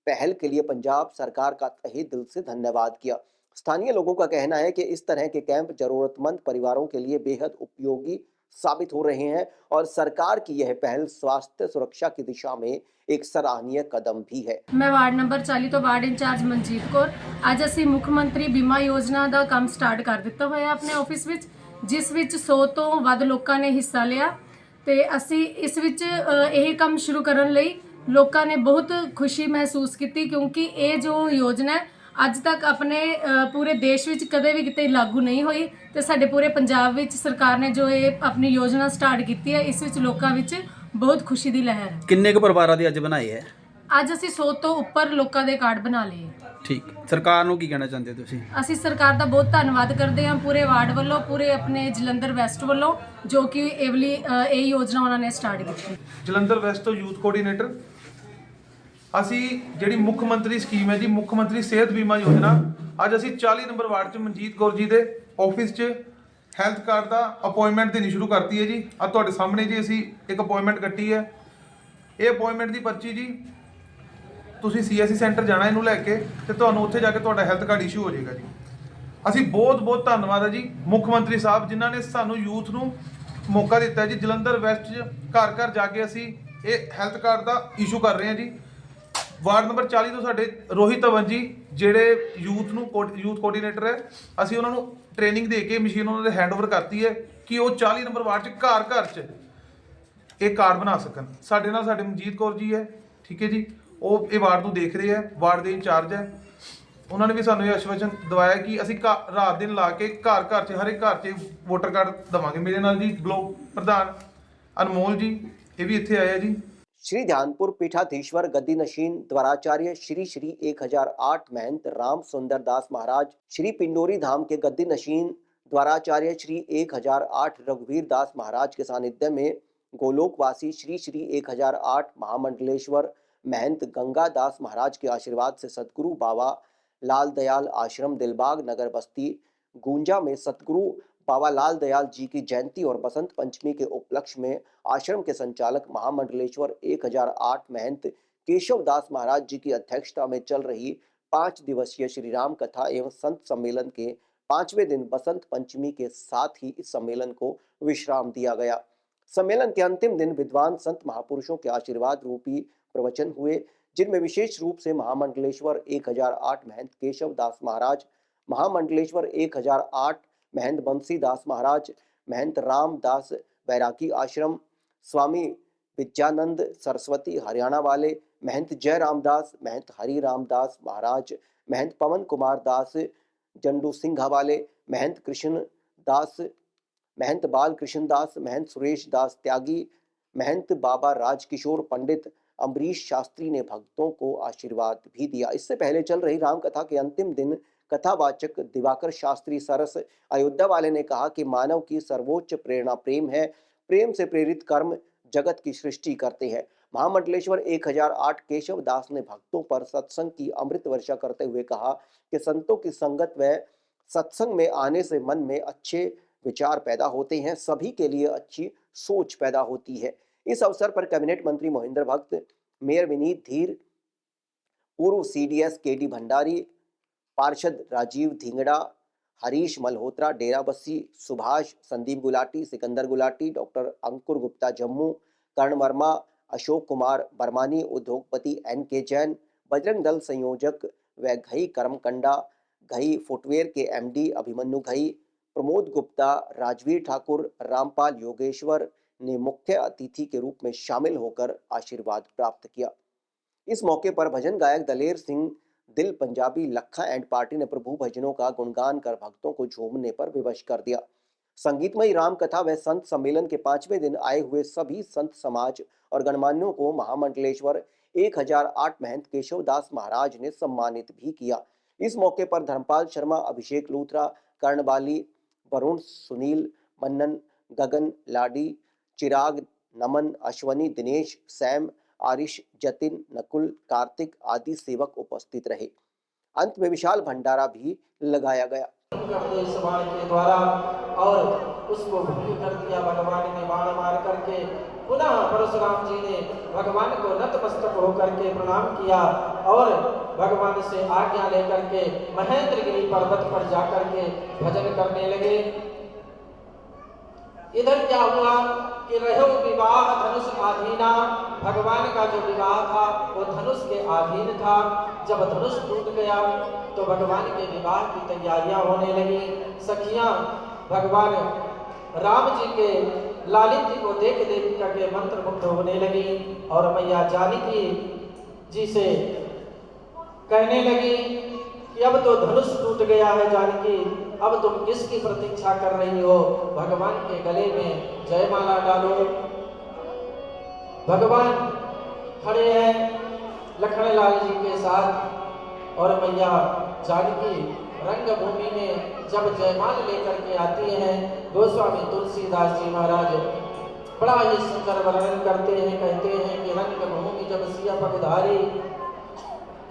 पहल के लिए पंजाब सरकार का तहे दिल से धन्यवाद किया। स्थानीय लोगों का कहना है कि इस तरह के कैंप जरूरतमंद परिवारों के लिए बेहद उपयोगी साबित हो रहे हैं और सरकार की यह पहल स्वास्थ्य सुरक्षा की दिशा में एक सराहनीय कदम भी है। मैं वार्ड नंबर 40 तो वार्ड इंचार्ज मनजीत कौर। ਅੱਜ ਅਸੀਂ ਮੁੱਖ ਮੰਤਰੀ ਬੀਮਾ ਯੋਜਨਾ ਦਾ ਕੰਮ ਸਟਾਰਟ ਕਰ ਦਿੱਤਾ ਹੋਇਆ ਆਪਣੇ ਆਫਿਸ ਵਿੱਚ, ਜਿਸ ਵਿੱਚ 100 ਤੋਂ ਵੱਧ ਲੋਕਾਂ ਨੇ ਹਿੱਸਾ ਲਿਆ ਤੇ ਅਸੀਂ ਇਸ ਵਿੱਚ ਇਹ ਕੰਮ ਸ਼ੁਰੂ ਕਰਨ ਲਈ ਲੋਕਾਂ ਨੇ ਬਹੁਤ ਖੁਸ਼ੀ ਮਹਿਸੂਸ ਕੀਤੀ, ਕਿਉਂਕਿ ਇਹ ਜੋ ਯੋਜਨਾ ਹੈ ਅੱਜ ਤੱਕ ਆਪਣੇ ਪੂਰੇ ਦੇਸ਼ ਵਿੱਚ ਕਦੇ ਵੀ ਕਿਤੇ ਲਾਗੂ ਨਹੀਂ ਹੋਈ ਤੇ ਸਾਡੇ ਪੂਰੇ ਪੰਜਾਬ ਵਿੱਚ ਸਰਕਾਰ ਨੇ ਜੋ ਇਹ ਆਪਣੀ ਯੋਜਨਾ ਸਟਾਰਟ ਕੀਤੀ ਹੈ, ਇਸ ਵਿੱਚ ਲੋਕਾਂ ਵਿੱਚ ਬਹੁਤ ਖੁਸ਼ੀ ਦੀ ਲਹਿਰ ਹੈ। ਕਿੰਨੇ ਕੁ ਪਰਿਵਾਰਾਂ ਦੀ ਅੱਜ ਬਣਾਈ ਹੈ? ਅੱਜ ਅਸੀਂ 100 ਤੋਂ ਉੱਪਰ ਲੋਕਾਂ ਦੇ ਕਾਰਡ ਬਣਾ ਲਏ। ਠੀਕ, ਸਰਕਾਰ ਨੂੰ ਕੀ ਕਹਿਣਾ ਚਾਹੁੰਦੇ ਹੋ ਤੁਸੀਂ? ਅਸੀਂ ਸਰਕਾਰ ਦਾ ਬਹੁਤ ਧੰਨਵਾਦ ਕਰਦੇ ਹਾਂ ਪੂਰੇ ਵਾਰਡ ਵੱਲੋਂ, ਪੂਰੇ ਆਪਣੇ ਜਲੰਧਰ ਵੈਸਟ ਵੱਲੋਂ, ਜੋ ਕਿ ਇਹ ਯੋਜਨਾ ਉਹਨਾਂ ਨੇ ਸਟਾਰਟ ਕੀਤੀ। ਜਲੰਧਰ ਵੈਸਟ ਤੋਂ ਯੂਥ ਕੋਆਰਡੀਨੇਟਰ। ਅਸੀਂ ਜਿਹੜੀ ਮੁੱਖ ਮੰਤਰੀ ਸਕੀਮ ਹੈ ਜੀ, ਮੁੱਖ ਮੰਤਰੀ ਸਿਹਤ ਬੀਮਾ ਯੋਜਨਾ, ਅੱਜ ਅਸੀਂ 40 ਨੰਬਰ ਵਾਰਡ 'ਚ ਮਨਜੀਤ ਕੌਰ ਜੀ ਦੇ ਆਫਿਸ 'ਚ ਹੈਲਥ ਕਾਰਡ ਦਾ ਅਪਾਇੰਟਮੈਂਟ ਦੇਣੀ ਸ਼ੁਰੂ ਕਰਤੀ ਹੈ ਜੀ। ਆ ਤੁਹਾਡੇ ਸਾਹਮਣੇ ਜੀ ਅਸੀਂ ਇੱਕ ਅਪਾਇੰਟਮੈਂਟ ਕੱਟੀ ਹੈ। ਇਹ ਅਪਾਇੰਟਮੈਂਟ ਦੀ ਪਰਚੀ ਜੀ ਤੁਸੀਂ CSC ਸੈਂਟਰ ਜਾਣਾ ਇਹਨੂੰ ਲੈ ਕੇ ਤੇ ਤੁਹਾਨੂੰ ਉੱਥੇ ਜਾ ਕੇ ਤੁਹਾਡਾ ਹੈਲਥ ਕਾਰਡ ਇਸ਼ੂ ਹੋ ਜਾਏਗਾ ਜੀ। ਅਸੀਂ ਬਹੁਤ ਬਹੁਤ ਧੰਨਵਾਦ ਹੈ ਜੀ ਮੁੱਖ ਮੰਤਰੀ ਸਾਹਿਬ, ਜਿਨ੍ਹਾਂ ਨੇ ਸਾਨੂੰ ਯੂਥ ਨੂੰ ਮੌਕਾ ਦਿੱਤਾ ਜੀ। ਜਲੰਧਰ ਵੈਸਟ 'ਚ ਘਰ ਘਰ ਜਾ ਕੇ ਅਸੀਂ ਇਹ ਹੈਲਥ ਕਾਰਡ ਦਾ ਇਸ਼ੂ ਕਰ ਰਹੇ ਹਾਂ ਜੀ। ਵਾਰਡ ਨੰਬਰ 40 ਤੋਂ ਸਾਡੇ ਰੋਹਿਤ ਧਵਨ ਜੀ ਜਿਹੜੇ ਯੂਥ ਕੋਆਰਡੀਨੇਟਰ ਹੈ, ਅਸੀਂ ਉਹਨਾਂ ਨੂੰ ਟ੍ਰੇਨਿੰਗ ਦੇ ਕੇ ਮਸ਼ੀਨ ਉਹਨਾਂ ਦੇ ਹੈਂਡਓਵਰ ਕਰਤੀ ਹੈ ਕਿ ਉਹ 40 ਨੰਬਰ ਵਾਰਡ 'ਚ ਘਰ ਘਰ 'ਚ ਇਹ ਕਾਰਡ ਬਣਾ ਸਕਣ। ਸਾਡੇ ਨਾਲ ਸਾਡੇ ਮਨਜੀਤ ਕੌਰ ਜੀ ਹੈ, ਠੀਕ ਹੈ ਜੀ, ਉਹ ਇਹ ਵਾਰਡ ਨੂੰ ਦੇਖ ਰਹੇ ਹੈ, ਵਾਰਡ ਦੇ ਇੰਚਾਰਜ ਹੈ। ਉਹਨਾਂ ਨੇ ਵੀ ਸਾਨੂੰ ਇਹ ਆਸ਼ਵਾਸਨ ਦਵਾਇਆ ਕਿ ਅਸੀਂ ਰਾਤ ਦਿਨ ਲਾ ਕੇ ਘਰ ਘਰ 'ਚ ਹਰ ਇੱਕ ਘਰ 'ਚ ਵੋਟਰ ਕਾਰਡ ਦੇਵਾਂਗੇ। ਮੇਰੇ ਨਾਲ ਜੀ ਬਲਾਕ ਪ੍ਰਧਾਨ अनमोल जी ये भी इत्थे आया जी। श्री ध्यानपुर पीठाधीश्वर गद्दी नशीन द्वाराचार्य श्री श्री 1008 महंत राम सुंदर दास महाराज, श्री पिंडोरी धाम के गद्दी नशीन द्वाराचार्य श्री 1008 रघुवीर दास महाराज के सानिध्य में गोलोकवासी श्री श्री 1008 महामंडलेश्वर महंत गंगादास महाराज के आशीर्वाद से सतगुरु बाबा लाल दयाल आश्रम दिलबाग नगर बस्ती गूंजा में सतगुरु बाबा लाल दयाल जी की जयंती और बसंत पंचमी के उपलक्ष्य में आश्रम के संचालक महामंडलेश्वर 1008 महंत केशव दास महाराज जी की अध्यक्षता में चल रही 5 दिवसीय श्री राम कथा एवं संत सम्मेलन के 5वें दिन बसंत पंचमी के साथ ही इस सम्मेलन को विश्राम दिया गया। सम्मेलन के अंतिम दिन विद्वान संत महापुरुषों के आशीर्वाद रूपी प्रवचन हुए, जिनमें विशेष रूप से महामंडलेश्वर 1008 महंत केशव दास महाराज, महामंडलेश्वर 1008 महंत बंसी दास महाराज, महंत रामदास बैरागी आश्रम, स्वामी विद्यानंद सरस्वती हरियाणा वाले, महंत जय रामदास, महंत हरि रामदास महाराज, महंत पवन कुमार दास जंडू सिंघा वाले, महंत कृष्ण दास, महंत बाल कृष्ण दास, महंत सुरेश दास त्यागी, महंत बाबा राजकिशोर पंडित अम्बरीश शास्त्री ने भक्तों को आशीर्वाद भी दिया। इससे पहले चल रही राम कथा के अंतिम दिन कथावाचक दिवाकर शास्त्री सरस अयोध्या वाले ने कहा कि मानव की सर्वोच्च प्रेरणा प्रेम है, प्रेम से प्रेरित कर्म जगत की सृष्टि करते हैं। महामंडलेश्वर 1008 केशव दास ने भक्तों पर सत्संग की अमृत वर्षा करते हुए कहा कि संतों की संगत व सत्संग में आने से मन में अच्छे विचार पैदा होते हैं, सभी के लिए अच्छी सोच पैदा होती है। इस अवसर पर कैबिनेट मंत्री मोहिंद्र भक्त, मेयर विनीत धीर, पूर्व CDS KD भंडारी, पार्षद राजीव धींगड़ा, हरीश मल्होत्रा डेराबस्सी, सुभाष, संदीप गुलाटी, सिकंदर गुलाटी, डॉक्टर अंकुर गुप्ता जम्मू, कर्ण वर्मा, अशोक कुमार बरमानी, उद्योगपति NK जैन, बजरंग दल संयोजक व घई करमकंडा, घई फुटवेयर के MD अभिमन्यु घई, प्रमोद गुप्ता, राजवीर ठाकुर, रामपाल योगेश्वर ने मुख्य अतिथि के रूप में शामिल होकर आशीर्वाद प्राप्त किया। इस मौके पर भजन गायक दलेर सिंह दिल पंजाबी लखा एंड पार्टी ने प्रभु भजनों का गुणगान कर भक्तों को झूमने पर विवश कर दिया। संगीतमयी राम कथा व संत सम्मेलन के 5वें दिन आए हुए सभी संत समाज और गणमान्यों को महामंडलेश्वर 1008 महंत केशव दास महाराज ने सम्मानित भी किया। इस मौके पर धर्मपाल शर्मा, अभिषेक लूथरा, कर्णबाली, वरुण, सुनील, मन्नन, गगन, लाडी, चिराग, नमन, अश्वनी, दिनेश, सैम, आरिश, जतिन, नकुल, कार्तिक आदि सेवक उपस्थित रहे। अंत में विशाल भंडारा भी लगाया गया। के द्वारा और उसको भूमि कर दिया। भगवान ने बाण मार करके पुनः परशुराम जी ने भगवान को नतमस्तक होकर के प्रणाम किया और भगवान से आज्ञा लेकर के महेंद्रगिरी पर्वत पर जाकर के भजन करने लगे। इधर क्या हुआ कि रहो विवाह धनुष आधीना, भगवान का जो विवाह था वो धनुष के अधीन था। जब धनुष टूट गया तो भगवान के विवाह की तैयारियां होने लगी। सखियां भगवान राम जी के लालित्य को देख देख करके मंत्रमुग्ध होने लगी और मैया जानकी जी से कहने लगी कि अब तो धनुष टूट गया है जानकी, अब तुम किसकी प्रतीक्षा कर रही हो? भगवान के गले में जयमाला डालो। भगवान खड़े हैं लखनलाल जी के साथ और मैया जानकी रंगभूमि में जब जयमाल लेकर के आती हैं, गोस्वामी तुलसीदास जी महाराज बड़ा ही सुंदर वर्णन करते हैं। कहते हैं कि रंगभूमि जब सिया पगधारी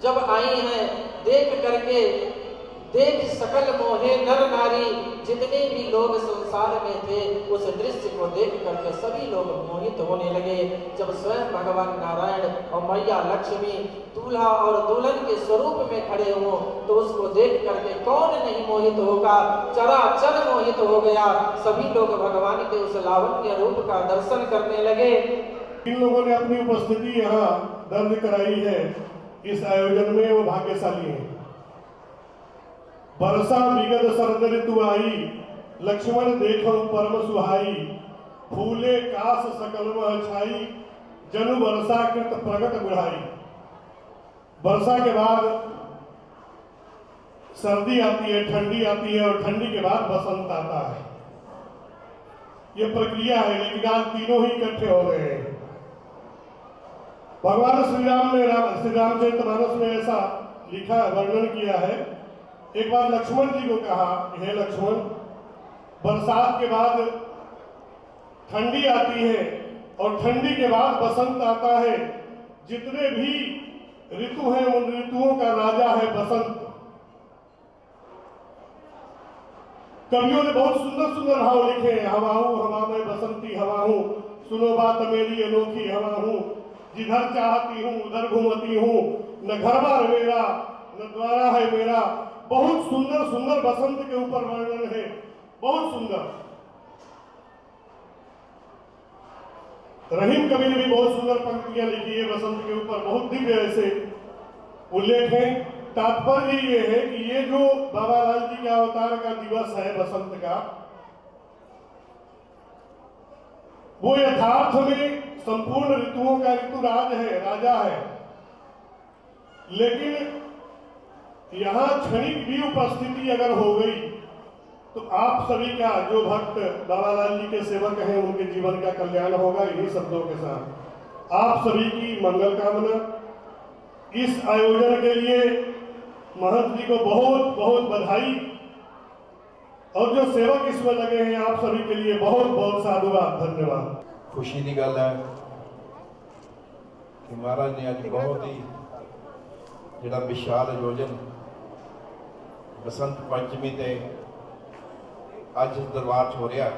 जब आई हैं, देख करके देख सकल मोहे नर नारी, जितने भी लोग संसार में थे उस दृश्य को देख करके सभी लोग मोहित होने लगे। जब स्वयं भगवान नारायण और मैया लक्ष्मी दूल्हा और दुल्हन के स्वरूप में खड़े हों तो उसको देख करके कौन नहीं मोहित होगा? चराचर मोहित हो गया। सभी लोग भगवान के उस लावण्य रूप का दर्शन करने लगे। इन लोगों ने अपनी उपस्थिति यहाँ दर्ज कराई है इस आयोजन में, वो भाग्यशाली है। बरसा विगत शरद ऋतु आई, लक्ष्मण देखो परम सुहाई, फूले कास सकल वह छाई, जनु वर्षा कृत प्रगट बुढ़ाई। वर्षा के बाद सर्दी आती है, ठंडी आती है और ठंडी के बाद बसंत आता है। ये प्रक्रिया है, लेकिन आज तीनों ही इकट्ठे हो गए हैं। भगवान श्री राम ने श्री रामचरितमानस में ऐसा लिखा वर्णन किया है। एक बार लक्ष्मण जी को कहा, हे लक्ष्मण, बरसात के बाद ठंडी आती है और ठंडी के बाद बसंत आता है, जितने भी ऋतु हैं उन ऋतुओं का राजा है बसंत। कवियों ने बहुत सुंदर सुंदर भाव लिखे हैं। हवा हूँ हवा में बसंती हवा हूँ, सुनो बात मेरी अनोखी हवा हूँ, जिधर चाहती हूँ उधर घूमती हूँ, न घर बार मेरा न द्वारा है मेरा। बहुत सुंदर सुंदर बसंत के ऊपर वर्णन है, बहुत सुंदर। रहीम कवि ने भी बहुत सुंदर पंक्तियां लिखी है बसंत के ऊपर, बहुत दिव्य ऐसे उल्लेख है। तात्पर्य ये है कि ये जो बाबा लाल जी के अवतार का दिवस है बसंत का, वो यथार्थ में संपूर्ण ऋतुओं का ऋतुराज है, राजा है। लेकिन यहाँ क्षणिक भी उपस्थिति अगर हो गई तो आप सभी का, जो भक्त बाबा लाल जी के सेवक हैं, उनके जीवन का कल्याण होगा। इन्हीं शब्दों के साथ आप सभी की मंगल कामना। इस आयोजन के लिए महंत जी को बहुत बहुत बधाई, और जो सेवक इसमें लगे हैं आप सभी के लिए बहुत बहुत साधुवाद, धन्यवाद। खुशी की गल है कि महाराज ने अज बहुत ही जिहड़ा विशाल आयोजन बसंत पंचमी ते अज दरबार च हो रहा,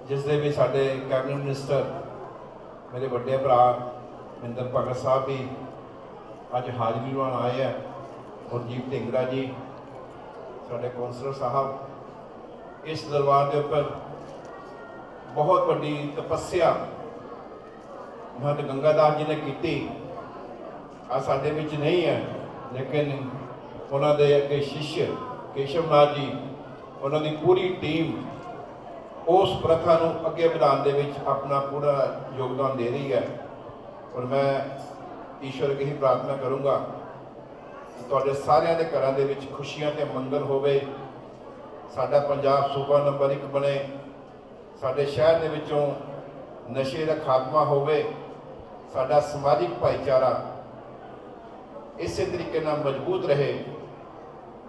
जिसदे भी साडे कैबिनेट मिनिस्टर मेरे बड़े भरा मिंदर भगत साहब भी अज हाजरी लवाउण आए हैं, गुरजीत ढिंगरा जी साडे कौंसलर साहब। इस दरबार के उपर बहुत बड़ी तपस्या महंत गंगादास जी ने की, आ साडे विच नहीं है, लेकिन उन्होंने अगे शिष्य केशव नाथ जी, उन्होंने पूरी टीम उस प्रथा को अगे बढ़ाने अपना पूरा योगदान दे रही है। और मैं ईश्वर की ही प्रार्थना करूँगा कि तुहाडे सारिਆਂ ਦੇ घरां ਦੇ ਵਿੱਚ खुशियां ते मंगल होवे, साडा पंजाब सूबा नंबर 1 बने, साडे शहर दे विचों नशे का खात्मा होवे, साडा समाजिक भाईचारा इस तरीके नाल मजबूत रहे।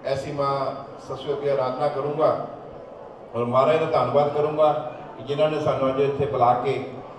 ऐसी माँ ससुर की आराधना करूँगा और महाराज का धन्यवाद करूँगा कि जिन्होंने सानू अज इत्थे बुला के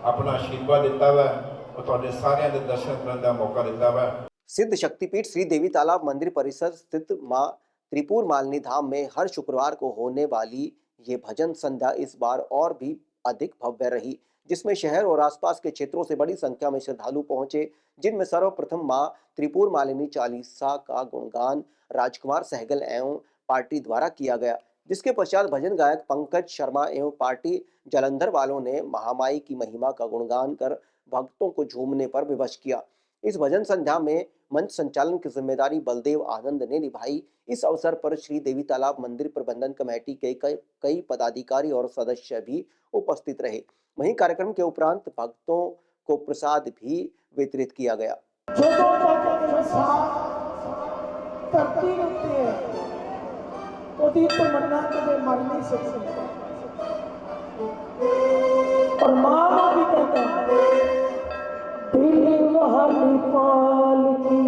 अपना आशीर्वाद दिता वा और तुहाडे सारिਆਂ दे दर्शन करने का मौका दिता वा। सिद्ध शक्तिपीठ श्री देवी तालाब मंदिर परिसर स्थित मां त्रिपुर मालिनी धाम में हर शुक्रवार को होने वाली ये भजन संध्या इस बार और भी अधिक भव्य रही, जिसमें शहर और आसपास के क्षेत्रों से बड़ी संख्या में श्रद्धालु पहुंचे, जिनमें सर्वप्रथम मां त्रिपुर मालिनी चालीसा का गुणगान राजकुमार सहगल एवं पार्टी द्वारा किया गया, जिसके पश्चात भजन गायक पंकज शर्मा एवं पार्टी जालंधर वालों ने महामाई की महिमा का गुणगान कर भक्तों को झूमने पर विवश किया। इस भजन संध्या में मंच संचालन की जिम्मेदारी बलदेव आनंद ने निभाई। इस अवसर पर श्री देवी तालाब मंदिर प्रबंधन कमेटी के कई पदाधिकारी और सदस्य भी उपस्थित रहे। वहीं कार्यक्रम के उपरांत भक्तों को प्रसाद भी वितरित किया गया। धरती उत्ते ओदी तमन्ना कदे मर नहीं सकती, और मां भी कहता दिल वहाली पाल की।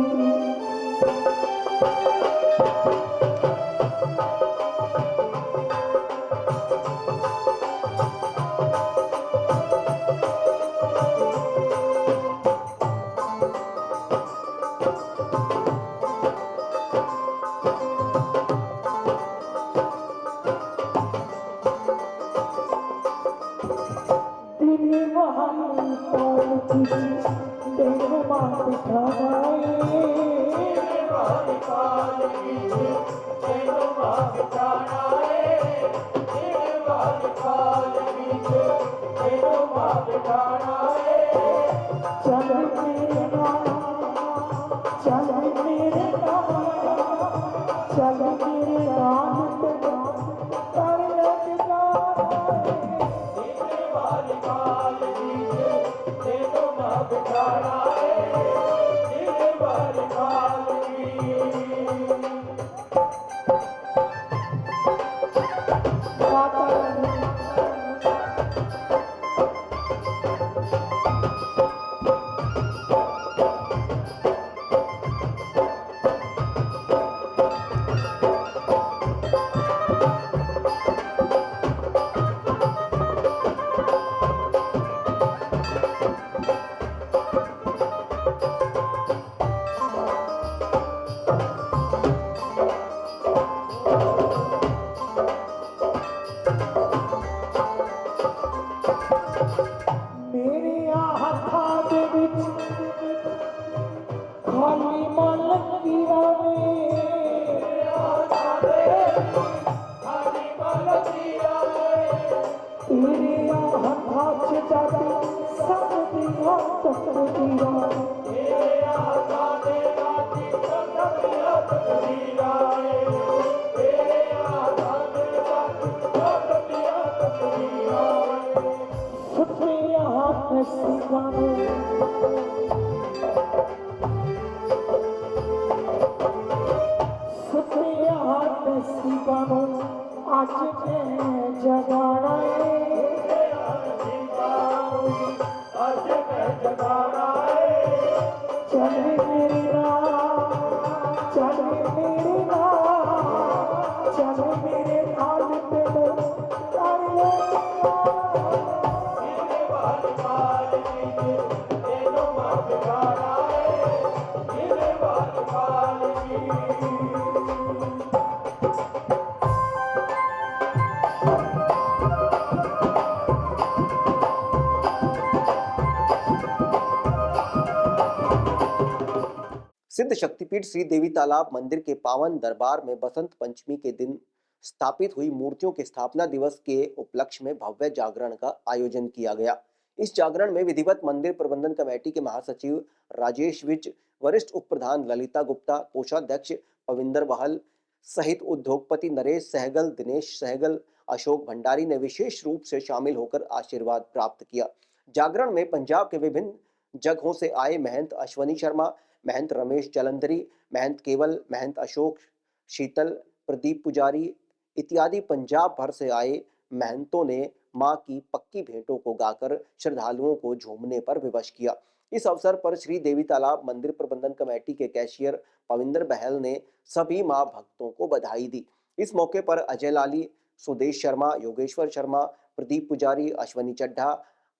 आज मैं जगाना चल मेरी राह चल मेरी राह चल मेरे नाल पे सिद्ध शक्तिपीठ श्री देवी तालाब मंदिर के पावन दरबार में बसंत पंचमी के दिन स्थापित हुई मूर्तियों के स्थापना दिवस के उपलक्ष्य में भव्य जागरण का आयोजन किया गया। इस जागरण में विधिवत मंदिर प्रबंधन कमेटी के महासचिव राजेश विज, वरिष्ठ उप प्रधान ललिता गुप्ता, कोषाध्यक्ष पविंदर बहल सहित उद्योगपति नरेश सहगल, दिनेश सहगल, अशोक भंडारी ने विशेष रूप से शामिल होकर आशीर्वाद प्राप्त किया। जागरण में पंजाब के विभिन्न जगहों से आए महंत अश्वनी शर्मा, महंत रमेश जलंधरी, महंत केवल, महंत अशोक शीतल, प्रदीप पुजारी इत्यादि पंजाब भर से आए महंतों ने मां की पक्की भेंटों को गाकर श्रद्धालुओं को झूमने पर विवश किया। इस अवसर पर श्री देवी तालाब मंदिर प्रबंधन कमेटी के कैशियर पविंदर बहल ने सभी मां भक्तों को बधाई दी। इस मौके पर अजय लाली, सुदेश शर्मा, योगेश्वर शर्मा, प्रदीप पुजारी, अश्वनी चड्ढा,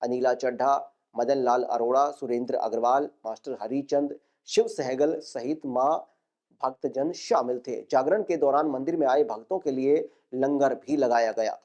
अनिला चड्ढा, मदन लाल अरोड़ा, सुरेंद्र अग्रवाल, मास्टर हरिचंद, शिव सहगल सहित मां भक्तजन शामिल थे। जागरण के दौरान मंदिर में आए भक्तों के लिए लंगर भी लगाया गया।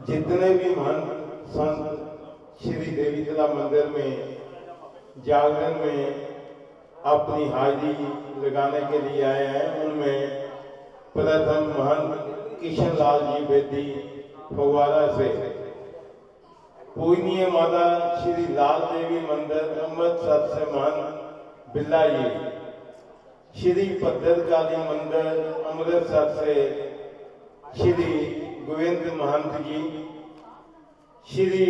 जितने भी महंत संत श्री देवी तला मंदिर में जागरण में अपनी हाजिरी लगाने के लिए आए हैं। उनमें प्रथम महंत किशन लाल जी बेदी फगवाड़ा से, पूजनीय माता श्री लाल देवी मंदिर अमृतसर से महंत बिल्ला जी, श्री भद्रकाली मंदिर अमृतसर से श्री गोविंद महंत जी, श्री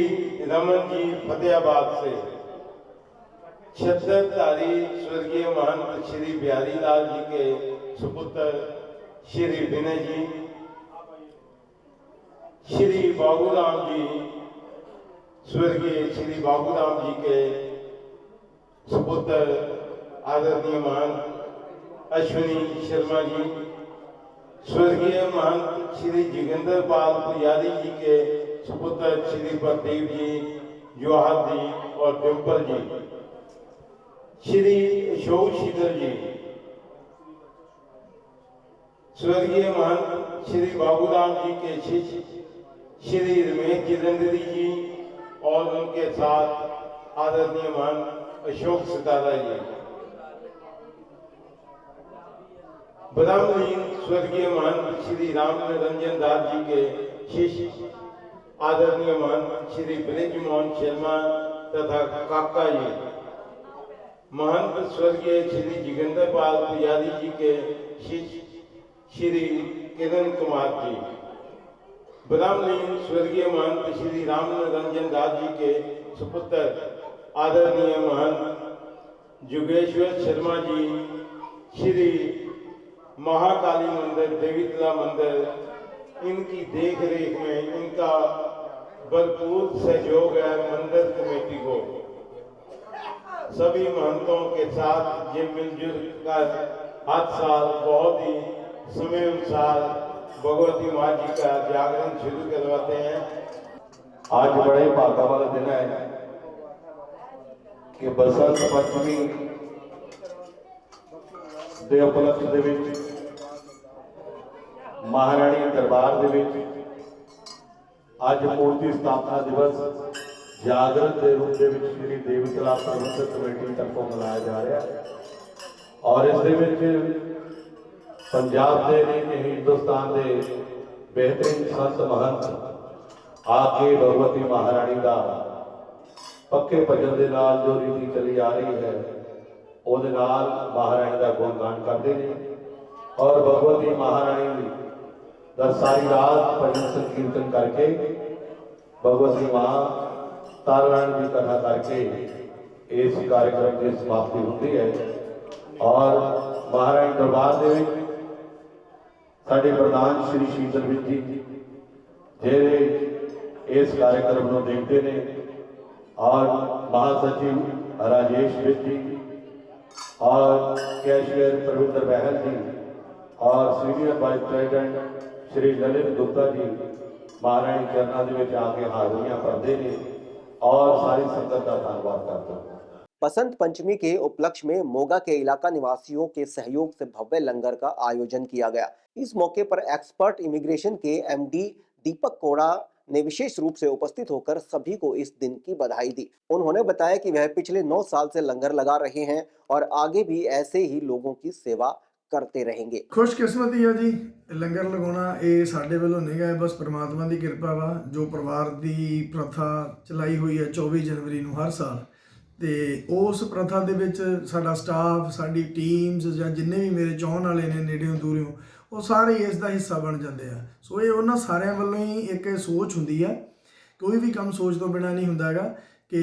रमन जी फतेहाबाद से, छत्रधारी स्वर्गीय महंत श्री बिहारी लाल जी के सुपुत्र श्री विनय जी, श्री बाबूराम जी, स्वर्गीय श्री बाबूराम जी के सुपुत्र आदरणीय महंत अश्विनी शर्मा जी, स्वर्गीय महंत श्री जोगिंदर पाल पुजारी जी के सुपुत्र श्री प्रदीप जी, जवाहर जी और डिम्पल जी, श्री अशोक शीतल जी, स्वर्गीय महंत श्री बाबूराम जी के शिष्य श्री रमेश जितेंद्री जी और उनके साथ आदरणीय महंत अशोक सितारा जी, ब्रह्मलीन स्वर्गीय महंत श्री राम निरंजन दास जी के शिष्य आदरणीय महंत श्री ब्रिजमोहन शर्मा तथा काका जी, महंत स्वर्गीय श्री जोगिंदर पाल पुजारी जी के शिष्य श्री किरण कुमार जी, ब्रह्मलीन स्वर्गीय महंत श्री राम निरंजन दास जी के सुपुत्र आदरणीय महंत जुगेश्वर शर्मा जी, श्री महाकाली मंदिर देवीतला मंदिर, इनकी देख रेख में इनका भरपूर सहयोग है मंदिर कमेटी को। सभी महंतों के साथ ये मिलजुल कर हर साल बहुत ही समय अनुसार भगवती माँ जी का जागरण शुरू करवाते हैं। आज बड़े भागा वाला दिन है कि बसंत पंचमी ਦੇ ਉਪਲਕਸ਼ ਦੇ ਵਿੱਚ ਮਹਾਰਾਣੀ ਦਰਬਾਰ ਦੇ ਵਿੱਚ ਅੱਜ ਮੂਰਤੀ ਸਥਾਪਨਾ ਦਿਵਸ ਜਾਗਰਣ ਦੇ ਰੂਪ ਦੇ ਵਿੱਚ ਸ਼੍ਰੀ ਦੇਵਤਲਾ ਪ੍ਰਬੰਧਕ ਕਮੇਟੀ ਤਰਫੋਂ ਮਨਾਇਆ ਜਾ ਰਿਹਾ ਹੈ ਔਰ ਇਸ ਦੇ ਵਿੱਚ ਪੰਜਾਬ ਦੇ ਨਹੀਂ ਕਿ ਹਿੰਦੁਸਤਾਨ ਦੇ ਬਿਹਤਰੀਨ ਸੰਤ ਮਹੰਤ ਆ ਕੇ ਭਗਵਤੀ ਮਹਾਰਾਣੀ ਦਾ ਪੱਕੇ ਭਜਨ ਦੇ ਨਾਲ ਜੋ ਰੀਤੀ ਚਲੀ ਆ ਰਹੀ ਹੈ ਉਹਦੇ ਨਾਲ ਮਹਾਰਾਣੀ ਦਾ ਗੁਣਗਾਨ ਕਰਦੇ ਨੇ ਔਰ ਭਗਵਤੀ ਮਹਾਰਾਣੀ ਦਾ ਸਾਰੀ ਰਾਤ ਭਜਨ ਸੰਕੀਰਤਨ ਕਰਕੇ ਭਗਵਤੀ ਮਾਂ ਤਾਰਨ ਦੀ ਕਥਾ ਕਰਕੇ ਇਸ ਕਾਰਜਕ੍ਰਮ ਦੀ ਸਮਾਪਤੀ ਹੁੰਦੀ ਹੈ ਔਰ ਮਹਾਰਾਣੀ ਦਰਬਾਰ ਦੇ ਵਿੱਚ ਸਾਡੇ ਪ੍ਰਧਾਨ ਸ਼੍ਰੀ ਸ਼ੀਤਲ ਵਿੱਚ ਜੀ ਜਿਹੜੇ ਇਸ ਕਾਰਜਕ੍ਰਮ ਨੂੰ ਦੇਖਦੇ ਨੇ ਔਰ महासचिव राजेश विज जी और कैशियर प्रविंदर बहल जी और senior vice president Shri Lalit Gupta ji महाराणी चरणा ਦੇ ਵਿੱਚ ਆ ਕੇ ਹਾਜ਼ਰੀਆਂ ਭਰਦੇ ਨੇ और सारी संगत का धन्यवाद करता हूँ। बसंत पंचमी के उपलक्ष्य में मोगा के इलाका निवासियों के सहयोग से भव्य लंगर का आयोजन किया गया। इस मौके पर एक्सपर्ट इमिग्रेशन के एमडी दीपक कोड़ा ने विशेष रूप से उपस्थित होकर सभी को इस दिन की बधाई दी। उन्होंने बताया कि वह पिछले 9 साल से लंगर लगा रहे हैं और आगे भी ऐसे ही लोगों की सेवा करते रहेंगे। खुशकिस्मती है जी, लंगर लगाना ये साडे वालों नहीं है, बस परमात्मा की कृपा वा। जो परिवार की प्रथा चलाई हुई है 24 जनवरी ਨੂੰ हर साल, तो उस प्रथा ਦੇ ਵਿੱਚ ਸਾਡਾ ਸਟਾਫ, ਸਾਡੀ ਟੀਮਸ ਜਾਂ ਜਿੰਨੇ ਵੀ ਮੇਰੇ ਚਾਹਣ ਵਾਲੇ ਨੇ ਨੇੜਿਓਂ ਦੂਰਿਓਂ, ਉਹ ਸਾਰੇ ਇਸ ਦਾ ਹਿੱਸਾ ਬਣ ਜਾਂਦੇ ਆ। ਸੋ ਇਹ ਉਹਨਾਂ ਸਾਰਿਆਂ ਵੱਲੋਂ ਹੀ ਇੱਕ ਸੋਚ ਹੁੰਦੀ ਹੈ, ਕੋਈ ਵੀ ਕੰਮ ਸੋਚ ਤੋਂ ਬਿਨਾਂ ਨਹੀਂ ਹੁੰਦਾ ਹੈਗਾ ਕਿ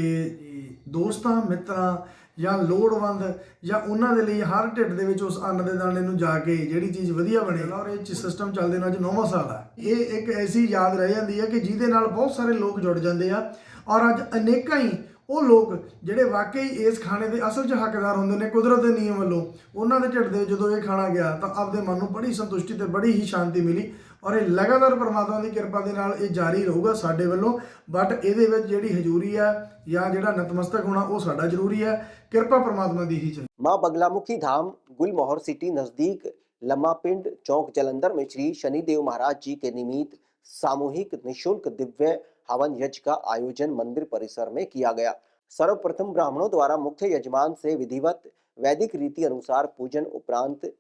ਦੋਸਤਾਂ ਮਿੱਤਰਾਂ ਜਾਂ ਲੋੜਵੰਦ ਜਾਂ ਉਹਨਾਂ ਦੇ ਲਈ ਹਰ ਢਿੱਡ ਦੇ ਵਿੱਚ ਉਸ ਅੰਨ ਦੇ ਦਾਣੇ ਨੂੰ ਜਾ ਕੇ ਜਿਹੜੀ ਚੀਜ਼ ਵਧੀਆ ਬਣੇ। ਔਰ ਇਹ ਸਿਸਟਮ ਚੱਲਦੇ ਨੂੰ ਅੱਜ 9ਵਾਂ ਸਾਲ ਆ। ਇਹ ਇੱਕ ਐਸੀ ਯਾਦ ਰਹਿ ਜਾਂਦੀ ਹੈ ਕਿ ਜਿਹਦੇ ਨਾਲ ਬਹੁਤ ਸਾਰੇ ਲੋਕ ਜੁੜ ਜਾਂਦੇ ਆ ਔਰ ਅੱਜ ਅਨੇਕਾਂ ਹੀ ਉਹ ਲੋਕ ਜਿਹੜੇ ਵਾਕਈ ਇਸ ਖਾਣੇ ਦੇ ਅਸਲ 'ਚ ਹੱਕਦਾਰ ਹੁੰਦੇ ਨੇ ਕੁਦਰਤ ਦੇ ਨਿਯਮ ਵੱਲੋਂ, ਉਹਨਾਂ ਦੇ ਢਿੱਡ ਦੇ ਜਦੋਂ ਇਹ ਖਾਣਾ ਗਿਆ ਤਾਂ ਆਪਦੇ ਮਨ ਨੂੰ ਬੜੀ ਸੰਤੁਸ਼ਟੀ ਤੇ ਬੜੀ ਹੀ ਸ਼ਾਂਤੀ ਮਿਲੀ। ਔਰ ਇਹ ਲਗਾਤਾਰ ਪਰਮਾਤਮਾ ਦੀ ਕਿਰਪਾ ਦੇ ਨਾਲ ਇਹ ਜਾਰੀ ਰਹੂਗਾ ਸਾਡੇ ਵੱਲੋਂ। ਬਟ ਇਹਦੇ ਵਿੱਚ ਜਿਹੜੀ ਹਜ਼ੂਰੀ ਹੈ ਜਾਂ ਜਿਹੜਾ ਨਤਮਸਤਕ ਹੋਣਾ ਉਹ ਸਾਡਾ ਜ਼ਰੂਰੀ ਹੈ, ਕਿਰਪਾ परमात्मा दी ही चाहिए। मां बगलामुखी धाम गुलमोहर सिटी नजदीक लम्मा पिंड चौक जलंधर में श्री शनिदेव महाराज जी के निमित्त सामूहिक निशुल्क दिव्य हवन यज्ञ का आयोजन मंदिर परिसर में किया गया। सर्वप्रथम ब्राह्मणों द्वारा मुख्य यजमान से विधिवत वैदिक रीति अनुसार पूजन उपरांत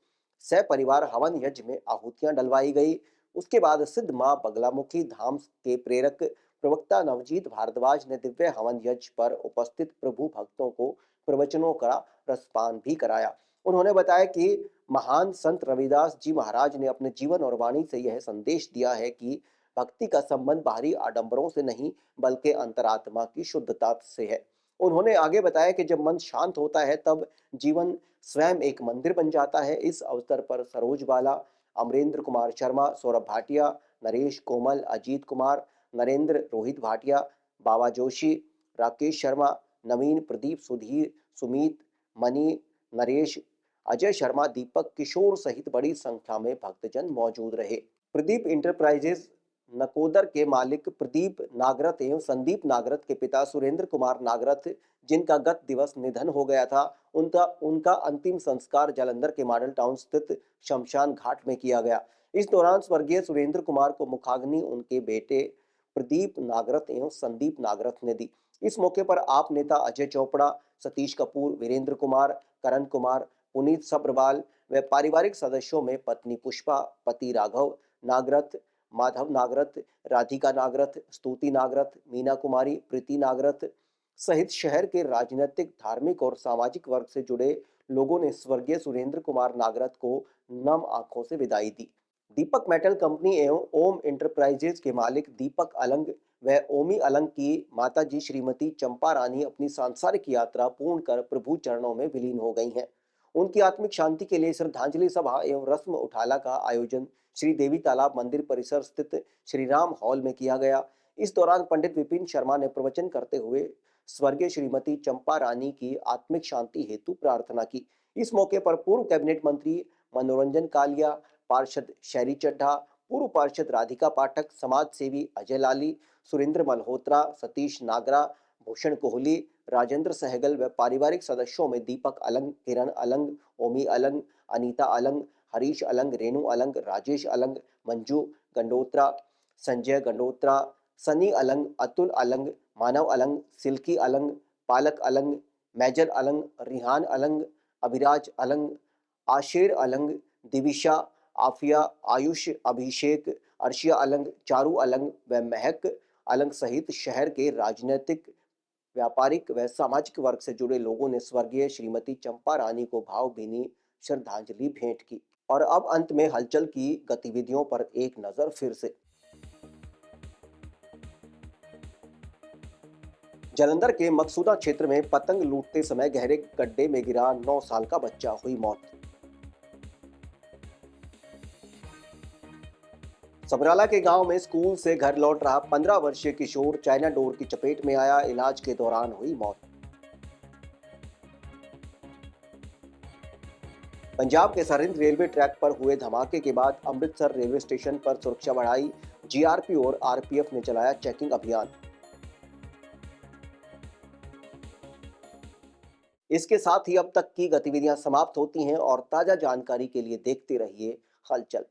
सपरिवार हवन यज्ञ में आहुतियां डलवाई गई। उसके बाद सिद्ध मां बगलामुखी धाम के प्रेरक प्रवक्ता नवजीत भारद्वाज ने दिव्य हवन यज्ञ पर उपस्थित प्रभु भक्तों को प्रवचनों का रसपान भी कराया। उन्होंने बताया कि महान संत रविदास जी महाराज ने अपने जीवन और वाणी से यह संदेश दिया है कि भक्ति का संबंध बाहरी आडंबरों से नहीं बल्कि अंतरात्मा की शुद्धता से है। उन्होंने आगे बताया कि जब मन शांत होता है तब जीवन स्वयं एक मंदिर बन जाता है। इस अवसर पर सरोज बाला, अमरेंद्र कुमार शर्मा, सौरभ भाटिया, नरेश कोमल, अजीत कुमार, नरेंद्र, रोहित भाटिया, बाबा जोशी, राकेश शर्मा, नवीन, प्रदीप, सुधीर, सुमीत, मनी, नरेश, अजय शर्मा, दीपक, किशोर सहित बड़ी संख्या में भक्तजन मौजूद रहे। प्रदीप इंटरप्राइजेज नकोदर के मालिक प्रदीप नागरथ एवं संदीप नागरथ के पिता सुरेंद्र कुमार नागरथ, जिनका गत दिवस निधन हो गया था, उनका अंतिम संस्कार जालंधर के मॉडल टाउन स्थित शमशान घाट में किया गया। इस दौरान स्वर्गीय सुरेंद्र कुमार को मुखाग्नि उनके बेटे प्रदीप नागरथ एवं संदीप नागरथ ने दी। इस मौके पर आप नेता अजय चोपड़ा, सतीश कपूर, वीरेंद्र कुमार, करण कुमार, पुनीत सब्रवाल व पारिवारिक सदस्यों में पत्नी पुष्पा, पति राघव नागरथ, माधव नागरथ, राधिका नागरथ, स्तुति नागरथ, मीना कुमारी, प्रीति नागरथ सहित शहर के राजनीतिक, धार्मिक और सामाजिक वर्ग से जुड़े लोगों ने स्वर्गीय सुरेंद्र कुमार नागरथ को नम आंखों से विदाई दी। दीपक मेटल कंपनी एवं ओम इंटरप्राइजेज के मालिक दीपक अलंग व ओमी अलंग की माताजी श्रीमती चंपा रानी अपनी सांसारिक यात्रा पूर्ण कर प्रभु चरणों में विलीन हो गई हैं। उनकी आत्मिक शांति के लिए श्रद्धांजलि सभा एवं रस्म उठाला का आयोजन श्री देवी तालाब मंदिर परिसर स्थित श्री राम हॉल में किया गया। इस दौरान पंडित विपिन शर्मा ने प्रवचन करते हुए स्वर्गीय श्रीमती चंपा रानी की आत्मिक शांति हेतु प्रार्थना की। इस मौके पर पूर्व कैबिनेट मंत्री मनोरंजन कालिया, पार्षद शहरी चड्ढा, पूर्व पार्षद राधिका पाठक, समाज सेवी अजय लाली, सुरेंद्र मल्होत्रा, सतीश नागरा, भूषण कोहली, राजेंद्र सहगल व पारिवारिक सदस्यों में दीपक अलंग, किरण अलंग, ओमी अलंग, अनीता अलंग, हरीश अलंग, रेणु अलंग, राजेश अलंग, मंजू गंडोत्रा, संजय गंडोत्रा, सनी अलंग, अतुल अलंग, मानव अलंग, सिल्की अलंग, पालक अलंग, मेजर अलंग, रिहान अलंग, अभिराज अलंग, आशेर अलंग, दिविशा, आफिया, आयुष, अभिषेक, अर्शिया अलंग, चारू अलंग व महक अलंग सहित शहर के राजनीतिक, व्यापारिक व सामाजिक वर्ग से जुड़े लोगों ने स्वर्गीय श्रीमती चंपा रानी को भावभीनी श्रद्धांजलि भेंट की। और अब अंत में हलचल की गतिविधियों पर एक नजर फिर से। जालंधर के मकसूदा क्षेत्र में पतंग लूटते समय गहरे गड्ढे में गिरा 9 साल का बच्चा, हुई मौत। सबराला के गांव में स्कूल से घर लौट रहा 15 वर्षीय किशोर चाइना डोर की चपेट में आया, इलाज के दौरान हुई मौत। पंजाब के सरहिंद रेलवे ट्रैक पर हुए धमाके के बाद अमृतसर रेलवे स्टेशन पर सुरक्षा बढ़ाई, जीआरपी और आरपीएफ ने चलाया चेकिंग अभियान। इसके साथ ही अब तक की गतिविधियां समाप्त होती हैं और ताजा जानकारी के लिए देखते रहिए हलचल।